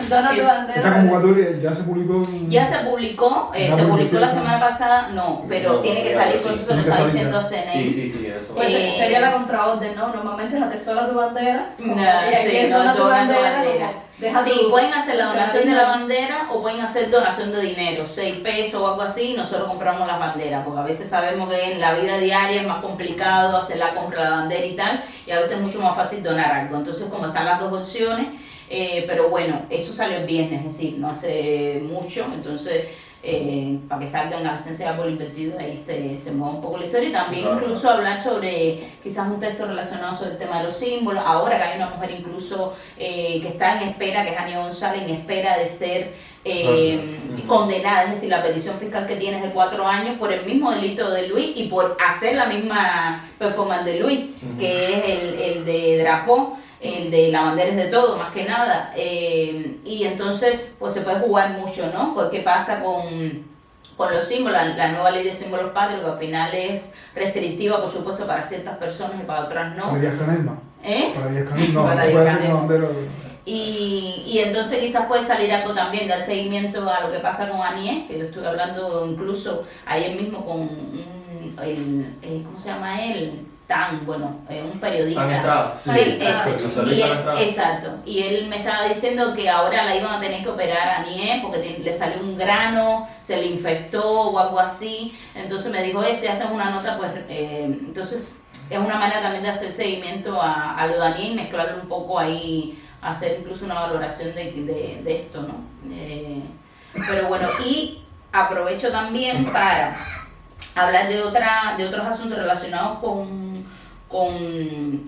Dona tu Es- bandera. Esta convocatoria ya se publicó. Ya se publicó, Ya se publicó publicó. la semana pasada, no, pero No, tiene que ya, salir, sí. por eso se lo Tiene que está salir diciendo ya. a CNE. Sí, eso. Pues sería la contraorden, ¿no? Normalmente es atesora tu bandera. y aquí Sí, es no, dona tu dona tu bandera. bandera. como deja Sí, tu- pueden hacer la tu donación de la señalina. bandera o pueden hacer donación de dinero, 6 pesos o algo así, y nosotros compramos las banderas, porque a veces sabemos que en la vida diaria es más complicado hacer la compra de la bandera y tal, y a veces es mucho más fácil donar algo. Entonces, como están las dos opciones, pero bueno, eso salió el viernes, es decir, no hace mucho, entonces... para que salgan a la agencia por invertido, ahí se mueve un poco la historia y también Claro. incluso hablar sobre quizás un texto relacionado sobre el tema de los símbolos. Ahora que hay una mujer incluso que está en espera, que es Ania González, en espera de ser condenada, es decir, la petición fiscal que tiene es de 4 años por el mismo delito de Luis y por hacer la misma performance de Luis, que es el de Drapó, el de la bandera es de todo, más que nada, y entonces pues se puede jugar mucho, ¿no? Pues, ¿qué pasa con los símbolos? La nueva ley de símbolos patrios, que al final es restrictiva, por supuesto, para ciertas personas y para otras no. Para Díaz Canel no. ¿Eh? Para Díaz Canel no. Para No Díaz puede ser Canel una no. bandera. Y entonces quizás puede salir algo también, dar seguimiento a lo que pasa con Anies, que yo estuve hablando incluso ayer mismo con ¿cómo se llama él? Un periodista. Tan Estrada. Sí, Sí, ese. José Luis Y Tan él, Estrada. exacto. Y él me estaba diciendo que ahora la iban a tener que operar a Anies porque le salió un grano, se le infectó o algo así. Entonces me dijo, si hacen una nota, pues entonces es una manera también de hacer seguimiento a lo de Anies y mezclarlo un poco ahí, hacer incluso una valoración de esto, ¿no? Pero bueno, y aprovecho también para hablar de otros asuntos relacionados con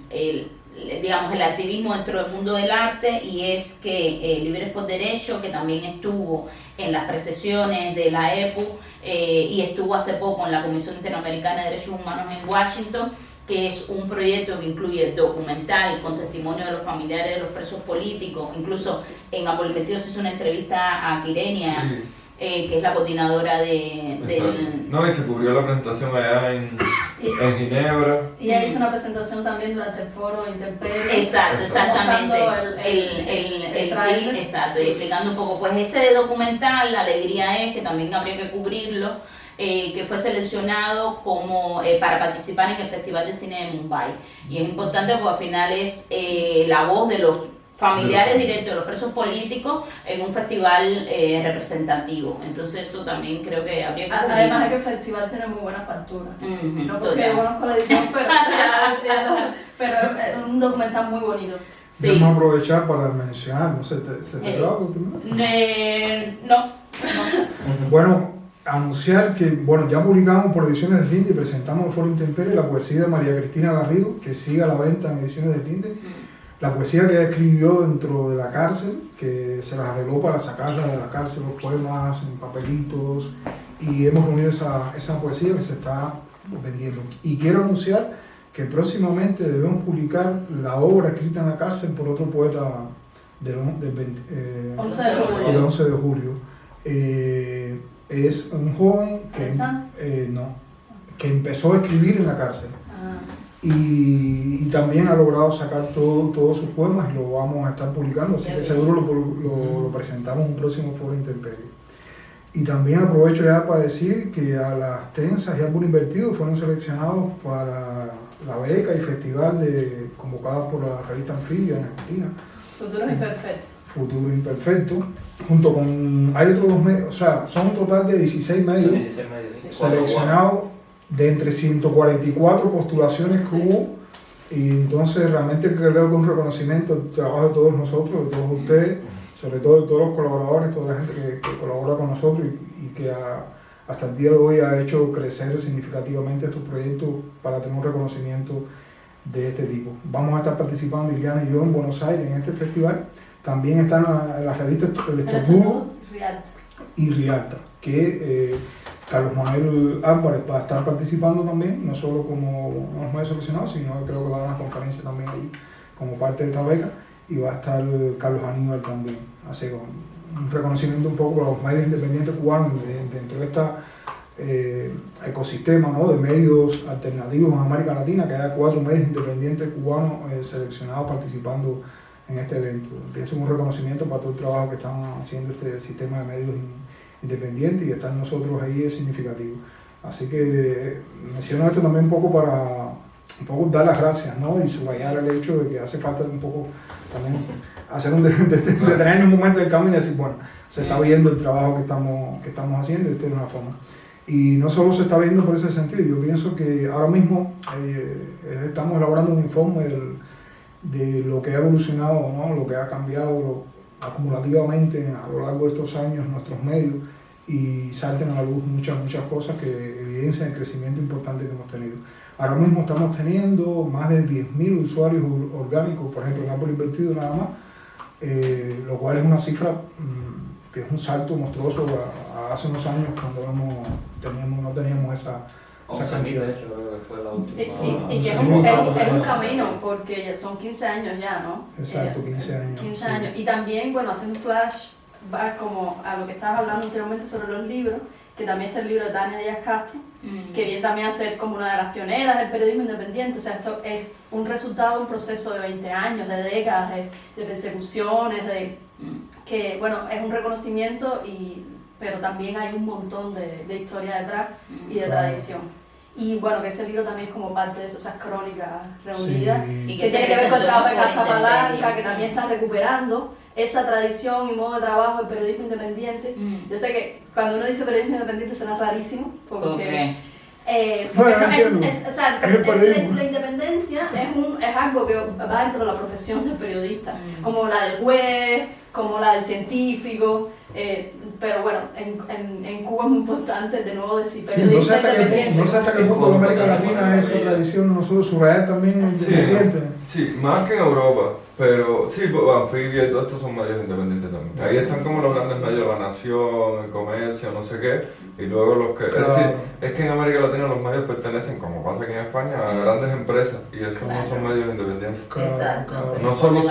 el activismo dentro del mundo del arte, y es que Libres por Derecho, que también estuvo en las precesiones de la EPU y estuvo hace poco en la Comisión Interamericana de Derechos Humanos en Washington, que es un proyecto que incluye documental con testimonio de los familiares de los presos políticos. Incluso en Apple Metido se hizo una entrevista a Quirenia, Sí. que es la coordinadora Exacto. del... No, y se cubrió la presentación allá en Ginebra. Y ella hizo una presentación también durante el foro Intemperie. Exacto, exactamente. Mostrando el trailer. Exacto, y explicando un poco, pues ese documental, la alegría es que también habría que cubrirlo, que fue seleccionado como para participar en el Festival de Cine de Mumbai. Y es importante porque al final es la voz de los familiares directos de los presos políticos en un festival representativo. Entonces eso también creo que habría que cubrirlo. Además es que el festival tiene muy buena factura. Ujú, No porque yo total. conozco la edición, pero es un documental muy bonito. Sí. Vamos a aprovechar para mencionar, no sé, ¿se te dio algo primero? No. Bueno, anunciar que, bueno, ya publicamos por Ediciones del Linde y presentamos el Foro Intemperie la poesía de María Cristina Garrido, que sigue a la venta en Ediciones del Linde. La poesía que ella escribió dentro de la cárcel, que se las arregló para sacarla de la cárcel, los poemas en papelitos, y hemos reunido esa poesía que se está vendiendo. Y quiero anunciar que próximamente debemos publicar la obra escrita en la cárcel por otro poeta del 11 de julio. el 11 de julio. Es un joven ¿Esa? que empezó a escribir en la cárcel. Ah, Y también ha logrado sacar todos sus poemas y lo vamos a estar publicando, así Qué que bien. seguro lo presentamos en un próximo Foro Intemperie. Y también aprovecho ya para decir que a las Tensas y Árbol Invertido fueron seleccionados para la beca y festival convocadas por la revista Anfibia en Argentina, Futuro es perfecto. Futuro Imperfecto, junto con, hay otros 2 medios, o sea, son un total de 16 medios seleccionados de entre 144 postulaciones que hubo, y entonces realmente creo que es un reconocimiento del trabajo de todos nosotros, de todos ustedes, sobre todo de todos los colaboradores, toda la gente que colabora con nosotros y que hasta el día de hoy ha hecho crecer significativamente estos proyectos para tener un reconocimiento de este tipo. Vamos a estar participando, Iliana y yo, en Buenos Aires en este festival. También están las revistas El Estornudo y Rialta, que Carlos Manuel Álvarez va a estar participando también, no solo como unos medios seleccionados, sino que creo que va a dar una conferencia también ahí como parte de esta beca, y va a estar Carlos Aníbal también. Así que un reconocimiento un poco para los medios independientes cubanos dentro de este ecosistema, ¿no?, de medios alternativos en América Latina, que haya 4 medios independientes cubanos seleccionados participando en este evento. Pienso un reconocimiento para todo el trabajo que están haciendo este sistema de medios independientes, y estar nosotros ahí es significativo. Así que menciono esto también un poco para dar las gracias, ¿no?, y subrayar el hecho de que hace falta un poco también hacer detener un momento del camino y decir, bueno, se está viendo el trabajo que estamos haciendo, y esto es una forma. Y no solo se está viendo por ese sentido, yo pienso que ahora mismo estamos elaborando un informe de lo que ha evolucionado, ¿no?, lo que ha cambiado acumulativamente a lo largo de estos años nuestros medios, y salten a la luz muchas cosas que evidencian el crecimiento importante que hemos tenido. Ahora mismo estamos teniendo más de 10.000 usuarios orgánicos, por ejemplo, en Apple Invertido nada más, lo cual es una cifra que es un salto monstruoso a hace unos años cuando no teníamos esa cantidad. De hecho, creo que fue la última. Y que es un camino, porque son 15 años ya, ¿no? Exacto, 15 años. 15 años. Y también, bueno, haciendo flash, va como a lo que estabas hablando anteriormente sobre los libros, que también está el libro de Tania Díaz Castro, que viene también a ser como una de las pioneras del periodismo independiente. O sea, esto es un resultado de un proceso de 20 años, de décadas, de persecuciones, que, bueno, es un reconocimiento, pero también hay un montón de historia detrás y de tradición. Y bueno, que ese libro también es como parte de esas crónicas reunidas, Sí. y que tiene que ver con el trabajo de Casa Palanca, que también está recuperando esa tradición y modo de trabajo del periodismo independiente. Yo sé que cuando uno dice periodismo independiente suena rarísimo, porque la independencia es algo que va dentro de la profesión del periodista, como la del juez, como la del científico, pero bueno, en Cuba es muy importante de nuevo decir periodista independiente. No sé hasta qué punto en América Latina esa tradición de nosotros subrayar también independiente. Sí, más que en Europa. Pero sí, Anfibia y todo esto son medios independientes también. Ahí están como los grandes medios, La Nación, El Comercio, no sé qué, y luego los que... Claro. Es decir, es que en América Latina los medios pertenecen, como pasa aquí en España, a grandes empresas, y esos no son medios independientes. Exacto. No solo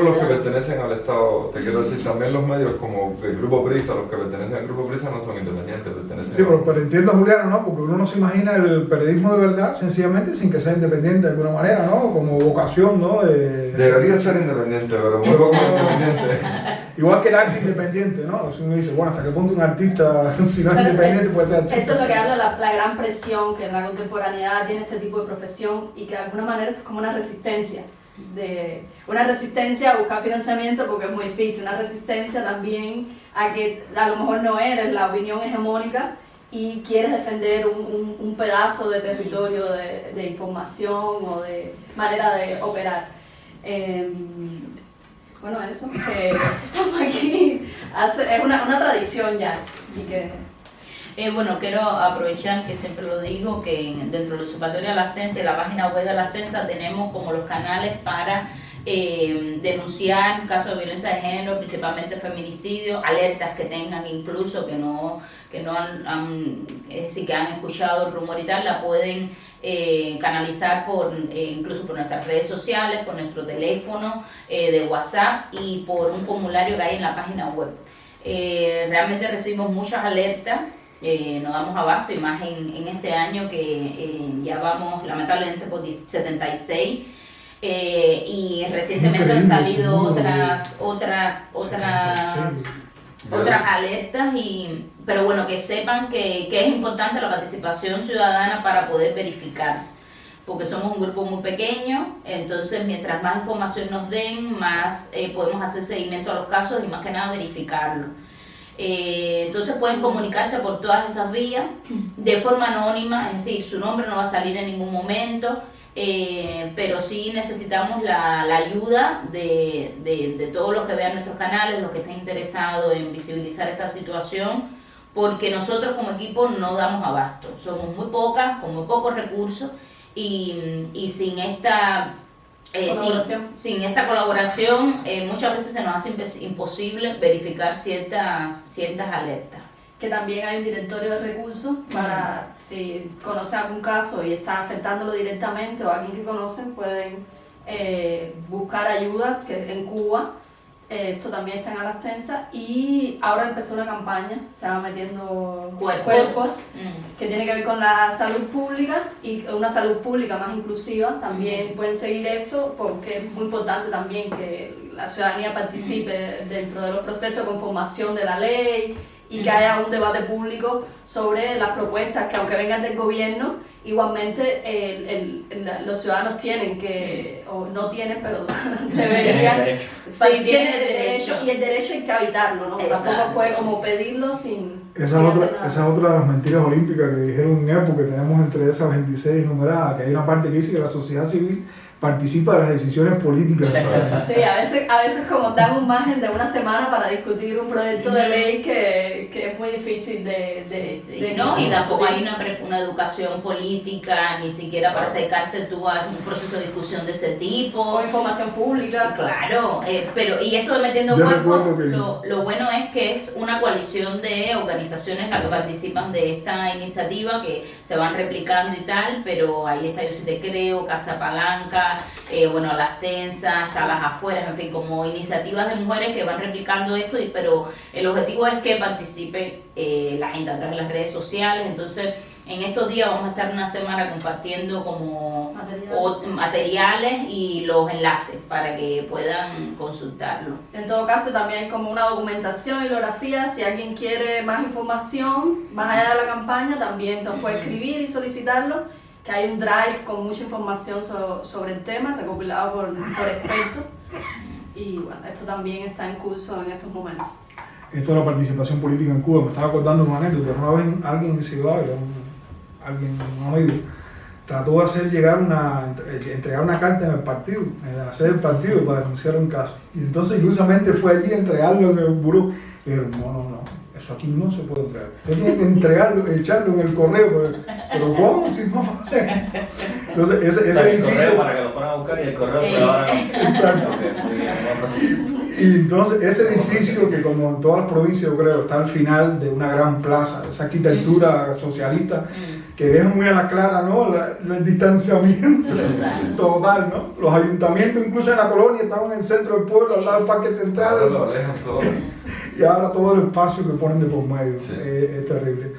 los que pertenecen al Estado, te quiero decir, también los medios como el Grupo Prisa, los que pertenecen al Grupo Prisa no son independientes, pertenecen Sí, pero entiendo a Juliano, ¿no? Porque uno no se imagina el periodismo de verdad, sencillamente, sin que sea independiente de alguna manera, ¿no? Como vocación, ¿no? Debería ser independiente, pero muy poco independiente. Igual que el arte independiente, ¿no? Si uno dice, bueno, ¿hasta qué punto un artista, si no es independiente, puede ser artista? Eso es lo que habla la gran presión que en la contemporaneidad tiene este tipo de profesión, y que de alguna manera esto es como una resistencia a buscar financiamiento, porque es muy difícil, una resistencia también a que a lo mejor no eres la opinión hegemónica y quieres defender un pedazo de territorio de información o de manera de operar. Bueno, eso, que estamos aquí, es una tradición ya. Y que bueno, quiero aprovechar, que siempre lo digo, que dentro del Observatorio de la Abstencia, en la página web de la Abstencia, tenemos como los canales para denunciar casos de violencia de género, principalmente feminicidio, alertas que tengan, incluso que no han es decir, que han escuchado el rumor y tal, la pueden canalizar incluso por nuestras redes sociales, por nuestro teléfono de WhatsApp y por un formulario que hay en la página web. Realmente recibimos muchas alertas, nos damos abasto, y más en este año que ya vamos lamentablemente por 76. Y recientemente han salido otras alertas, pero bueno, que sepan que es importante la participación ciudadana para poder verificar, porque somos un grupo muy pequeño. Entonces mientras más información nos den, más podemos hacer seguimiento a los casos y más que nada verificarlo. Entonces pueden comunicarse por todas esas vías de forma anónima, es decir, su nombre no va a salir en ningún momento. Pero sí necesitamos la ayuda de todos los que vean nuestros canales, los que estén interesados en visibilizar esta situación, porque nosotros como equipo no damos abasto, somos muy pocas, con muy pocos recursos y sin esta Colaboración. sin esta colaboración muchas veces se nos hace imposible verificar ciertas alertas. Que también hay un directorio de recursos para si conocen algún caso y está afectándolo directamente o alguien que conocen pueden buscar ayuda que en Cuba. Esto también está en Alastensa y ahora empezó una campaña, se van metiendo cuerpos que tiene que ver con la salud pública y una salud pública más inclusiva. También pueden seguir esto porque es muy importante también que la ciudadanía participe dentro de los procesos de conformación de la ley y que haya un debate público sobre las propuestas que aunque vengan del gobierno, igualmente los ciudadanos tienen que, o no tienen, pero deberían, tienen el derecho y el derecho hay que habitarlo, ¿no? Exacto. Tampoco puede como pedirlo sin Esa es otra de las mentiras olímpicas que dijeron en EPO, que tenemos entre esas 26 numeradas, que hay una parte que dice que la sociedad civil participa de las decisiones políticas. Sí, a veces como dan un margen de una semana para discutir un proyecto de ley que es muy difícil de no, y tampoco hay una educación política, ni siquiera para acercarte tú a un proceso de discusión de ese tipo. o información pública. Claro, pero y esto de Metiendo Yo Cuerpo, recuerdo que- lo bueno es que es una coalición de organizaciones las que participan de esta iniciativa, que se van replicando y tal, pero ahí está Yo Sí Te Creo, Casa Palanca, bueno, Las Tensas, está Las Afueras, en fin, como iniciativas de mujeres que van replicando esto, pero el objetivo es que participe la gente a través de las redes sociales. Entonces, en estos días vamos a estar una semana compartiendo como materiales y los enlaces para que puedan consultarlo. En todo caso, también hay como una documentación, bibliografía. Si alguien quiere más información, más allá de la campaña, también nos puede escribir y solicitarlo. Que hay un drive con mucha información sobre el tema, recopilado por expertos. Y bueno, esto también está en curso en estos momentos. Esto de la participación política en Cuba, me estaba acordando de una anécdota. Una vez alguien en Ciudad, un amigo, trató de hacer llegar entregar una carta en el partido, en la sede del partido, para denunciar un caso. Y entonces ilusamente fue allí a entregarlo en el buró. Le dijeron, no, eso aquí no se puede entregar. Usted tiene que entregarlo, echarlo en el correo, pero ¿cómo? Si no pasa aquí. Entonces ese el edificio... correo para que lo fueran a buscar y el correo se lo van a... Exacto. Y entonces ese edificio que como en todas las provincias yo creo está al final de una gran plaza, esa arquitectura socialista que deja muy a la clara, ¿no? El distanciamiento total, ¿no? Los ayuntamientos incluso en la colonia estaban en el centro del pueblo, al lado del Parque Central. Ahora lo alejan todo. Y ahora todo el espacio que ponen de por medio es terrible.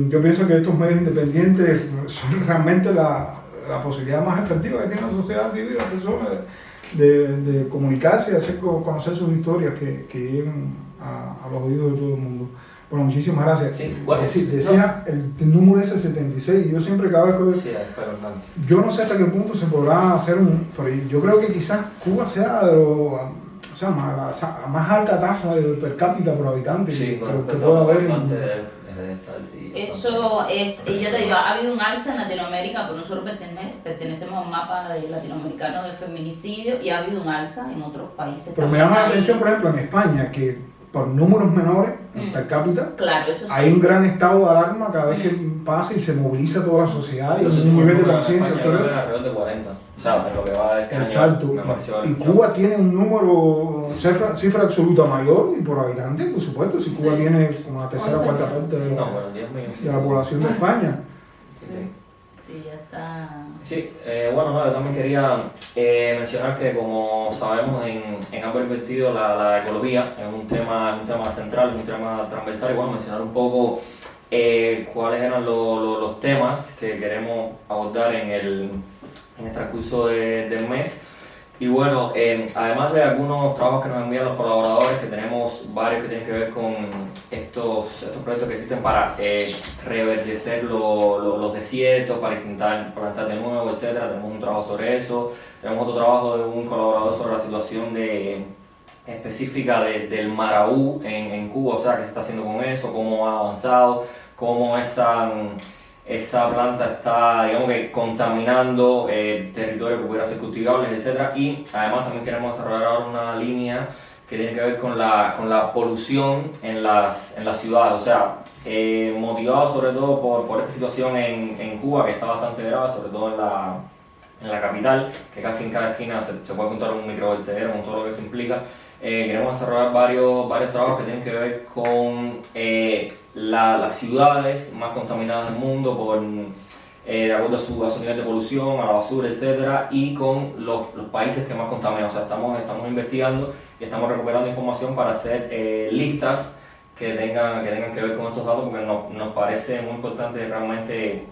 Yo pienso que estos medios independientes son realmente la posibilidad más efectiva que tiene la sociedad civil, las personas, de comunicarse y hacer conocer sus historias que lleguen a los oídos de todo el mundo. Bueno, muchísimas gracias. Sí, bueno, decía el número ese 76, yo siempre cada vez que... Sí, espero, no. Yo no sé hasta qué punto se podrá hacer pero yo creo que quizás Cuba sea más alta tasa de per cápita por habitante Sí, que pueda haber Eso es, yo te digo, ha habido un alza en Latinoamérica, pero nosotros pertenecemos a un mapa latinoamericano de feminicidio y ha habido un alza en otros países. Pero me llama la atención, por ejemplo, en España, que por números menores per cápita, claro, eso sí. hay un gran estado de alarma cada vez que pasa y se moviliza toda la sociedad y un nivel de conciencia sobre eso. Alrededor de 40, o sea, en lo que va de este Exacto. año me pareció Y Cuba tiene un número, cifra absoluta mayor y por habitante, por supuesto, si Cuba tiene como la tercera o cuarta parte de No, bueno, 10 millones. la población de España. Sí, ya está. Sí, bueno, no, yo también quería mencionar que como sabemos en ambos invertidos la ecología es un tema central, un tema transversal y bueno, mencionar un poco cuáles eran los temas que queremos abordar en el transcurso del mes. Y bueno, además de algunos trabajos que nos envían los colaboradores, que tenemos varios que tienen que ver con estos proyectos que existen para reverdecer los desiertos, para intentar plantar de nuevo, etc. Tenemos un trabajo sobre eso. Tenemos otro trabajo de un colaborador sobre la situación específica del Maraú en Cuba, o sea, qué se está haciendo con eso, cómo ha avanzado, cómo esa planta está, digamos que, contaminando territorios que pudieran ser cultivables, etc. Y además también queremos desarrollar ahora una línea que tiene que ver con la polución en las ciudades, o sea, motivado sobre todo por esta situación en Cuba, que está bastante grave, sobre todo en la capital, que casi en cada esquina se puede encontrar un microvertedero con todo lo que esto implica. Queremos desarrollar varios trabajos que tienen que ver con las ciudades más contaminadas del mundo de acuerdo a su nivel de polución, a la basura, etcétera, y con los países que más contaminan. O sea, estamos investigando y estamos recuperando información para hacer listas que tengan que ver con estos datos, porque nos parece muy importante realmente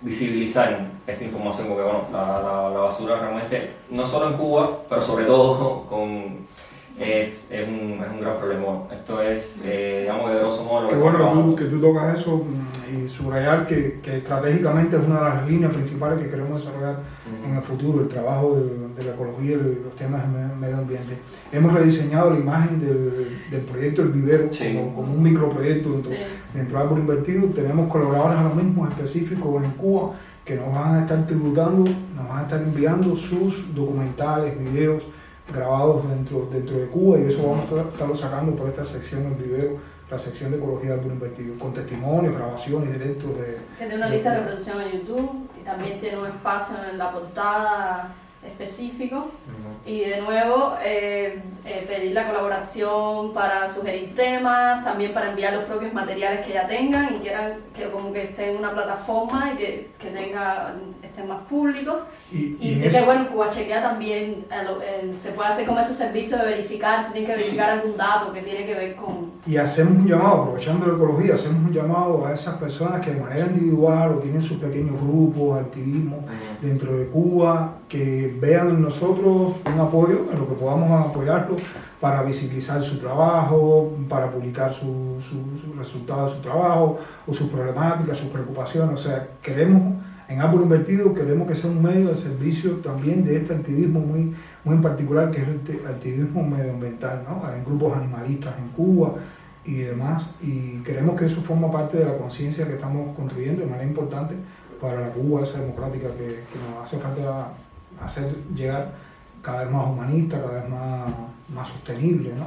visibilizar esta información, porque bueno, la basura realmente, no solo en Cuba, pero sobre todo es un gran problema. Bueno, esto es, digamos, de grosso modo lo Qué que bueno que tú tocas eso y subrayar que estratégicamente es una de las líneas principales que queremos desarrollar en el futuro, el trabajo de la ecología y los temas de medio ambiente. Hemos rediseñado la imagen del proyecto El Vivero como un microproyecto dentro de Árbol Invertido. Tenemos colaboradores ahora mismo específicos en Cuba que nos van a estar tributando, nos van a estar enviando sus documentales, videos grabados dentro de Cuba, y eso vamos a estarlo sacando por esta sección del Vivero, la sección de ecología de Árbol Invertido, con testimonios, grabaciones, directos Tiene una lista de reproducción en YouTube y también tiene un espacio en la portada específico. Y de nuevo pedir la colaboración para sugerir temas, también para enviar los propios materiales que ya tengan y quieran que como que estén en una plataforma y que estén más públicos. Y que bueno, en Cuba Chequea también se puede hacer como este servicio de verificar, si tienen que verificar algún dato que tiene que ver con... Y hacemos un llamado, aprovechando la ecología, hacemos un llamado a esas personas que de manera individual o tienen sus pequeños grupos, activismo dentro de Cuba, que vean en nosotros un apoyo, en lo que podamos apoyarlo para visibilizar su trabajo, para publicar sus resultados de su trabajo o sus problemáticas, sus preocupaciones. O sea, en Árbol Invertido queremos que sea un medio de servicio también de este activismo muy en particular, que es el activismo medioambiental, ¿no? En grupos animalistas en Cuba y demás, y queremos que eso forma parte de la conciencia que estamos construyendo de manera importante para la Cuba esa democrática que nos hace falta hacer llegar cada vez más humanista, cada vez más sostenible, ¿no?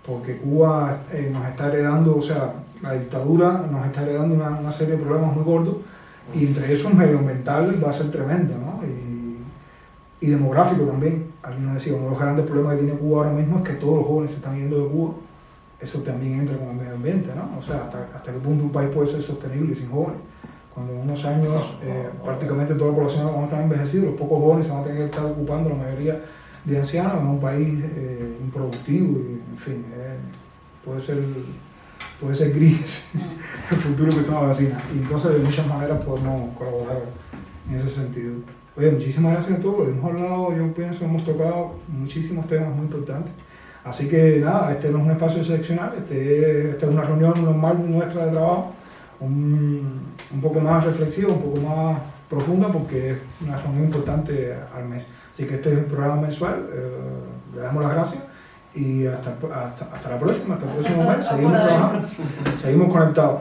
Porque Cuba nos está heredando, o sea, la dictadura nos está heredando una serie de problemas muy gordos, y entre esos medioambiental va a ser tremendo, ¿no? Y demográfico también. Alguien nos decía, uno de los grandes problemas que tiene Cuba ahora mismo es que todos los jóvenes se están yendo de Cuba. Eso también entra con el medio ambiente, ¿no? O sea, hasta qué punto un país puede ser sostenible sin jóvenes. Cuando en unos años prácticamente toda la población va a estar envejecida, los pocos jóvenes se van a tener que estar ocupando la mayoría de ancianos en un país improductivo, y en fin, puede ser gris el futuro que se nos avecina. Y entonces de muchas maneras podemos colaborar en ese sentido. Oye, muchísimas gracias a todos. Hemos hablado, yo pienso, hemos tocado muchísimos temas muy importantes. Así que nada, este no es un espacio excepcional, esta es una reunión normal nuestra de trabajo, un poco más reflexiva, un poco más profunda, porque es una reunión importante al mes. Así que este es el programa mensual, le damos las gracias y hasta la próxima, hasta el próximo mes. Seguimos trabajando, seguimos conectados.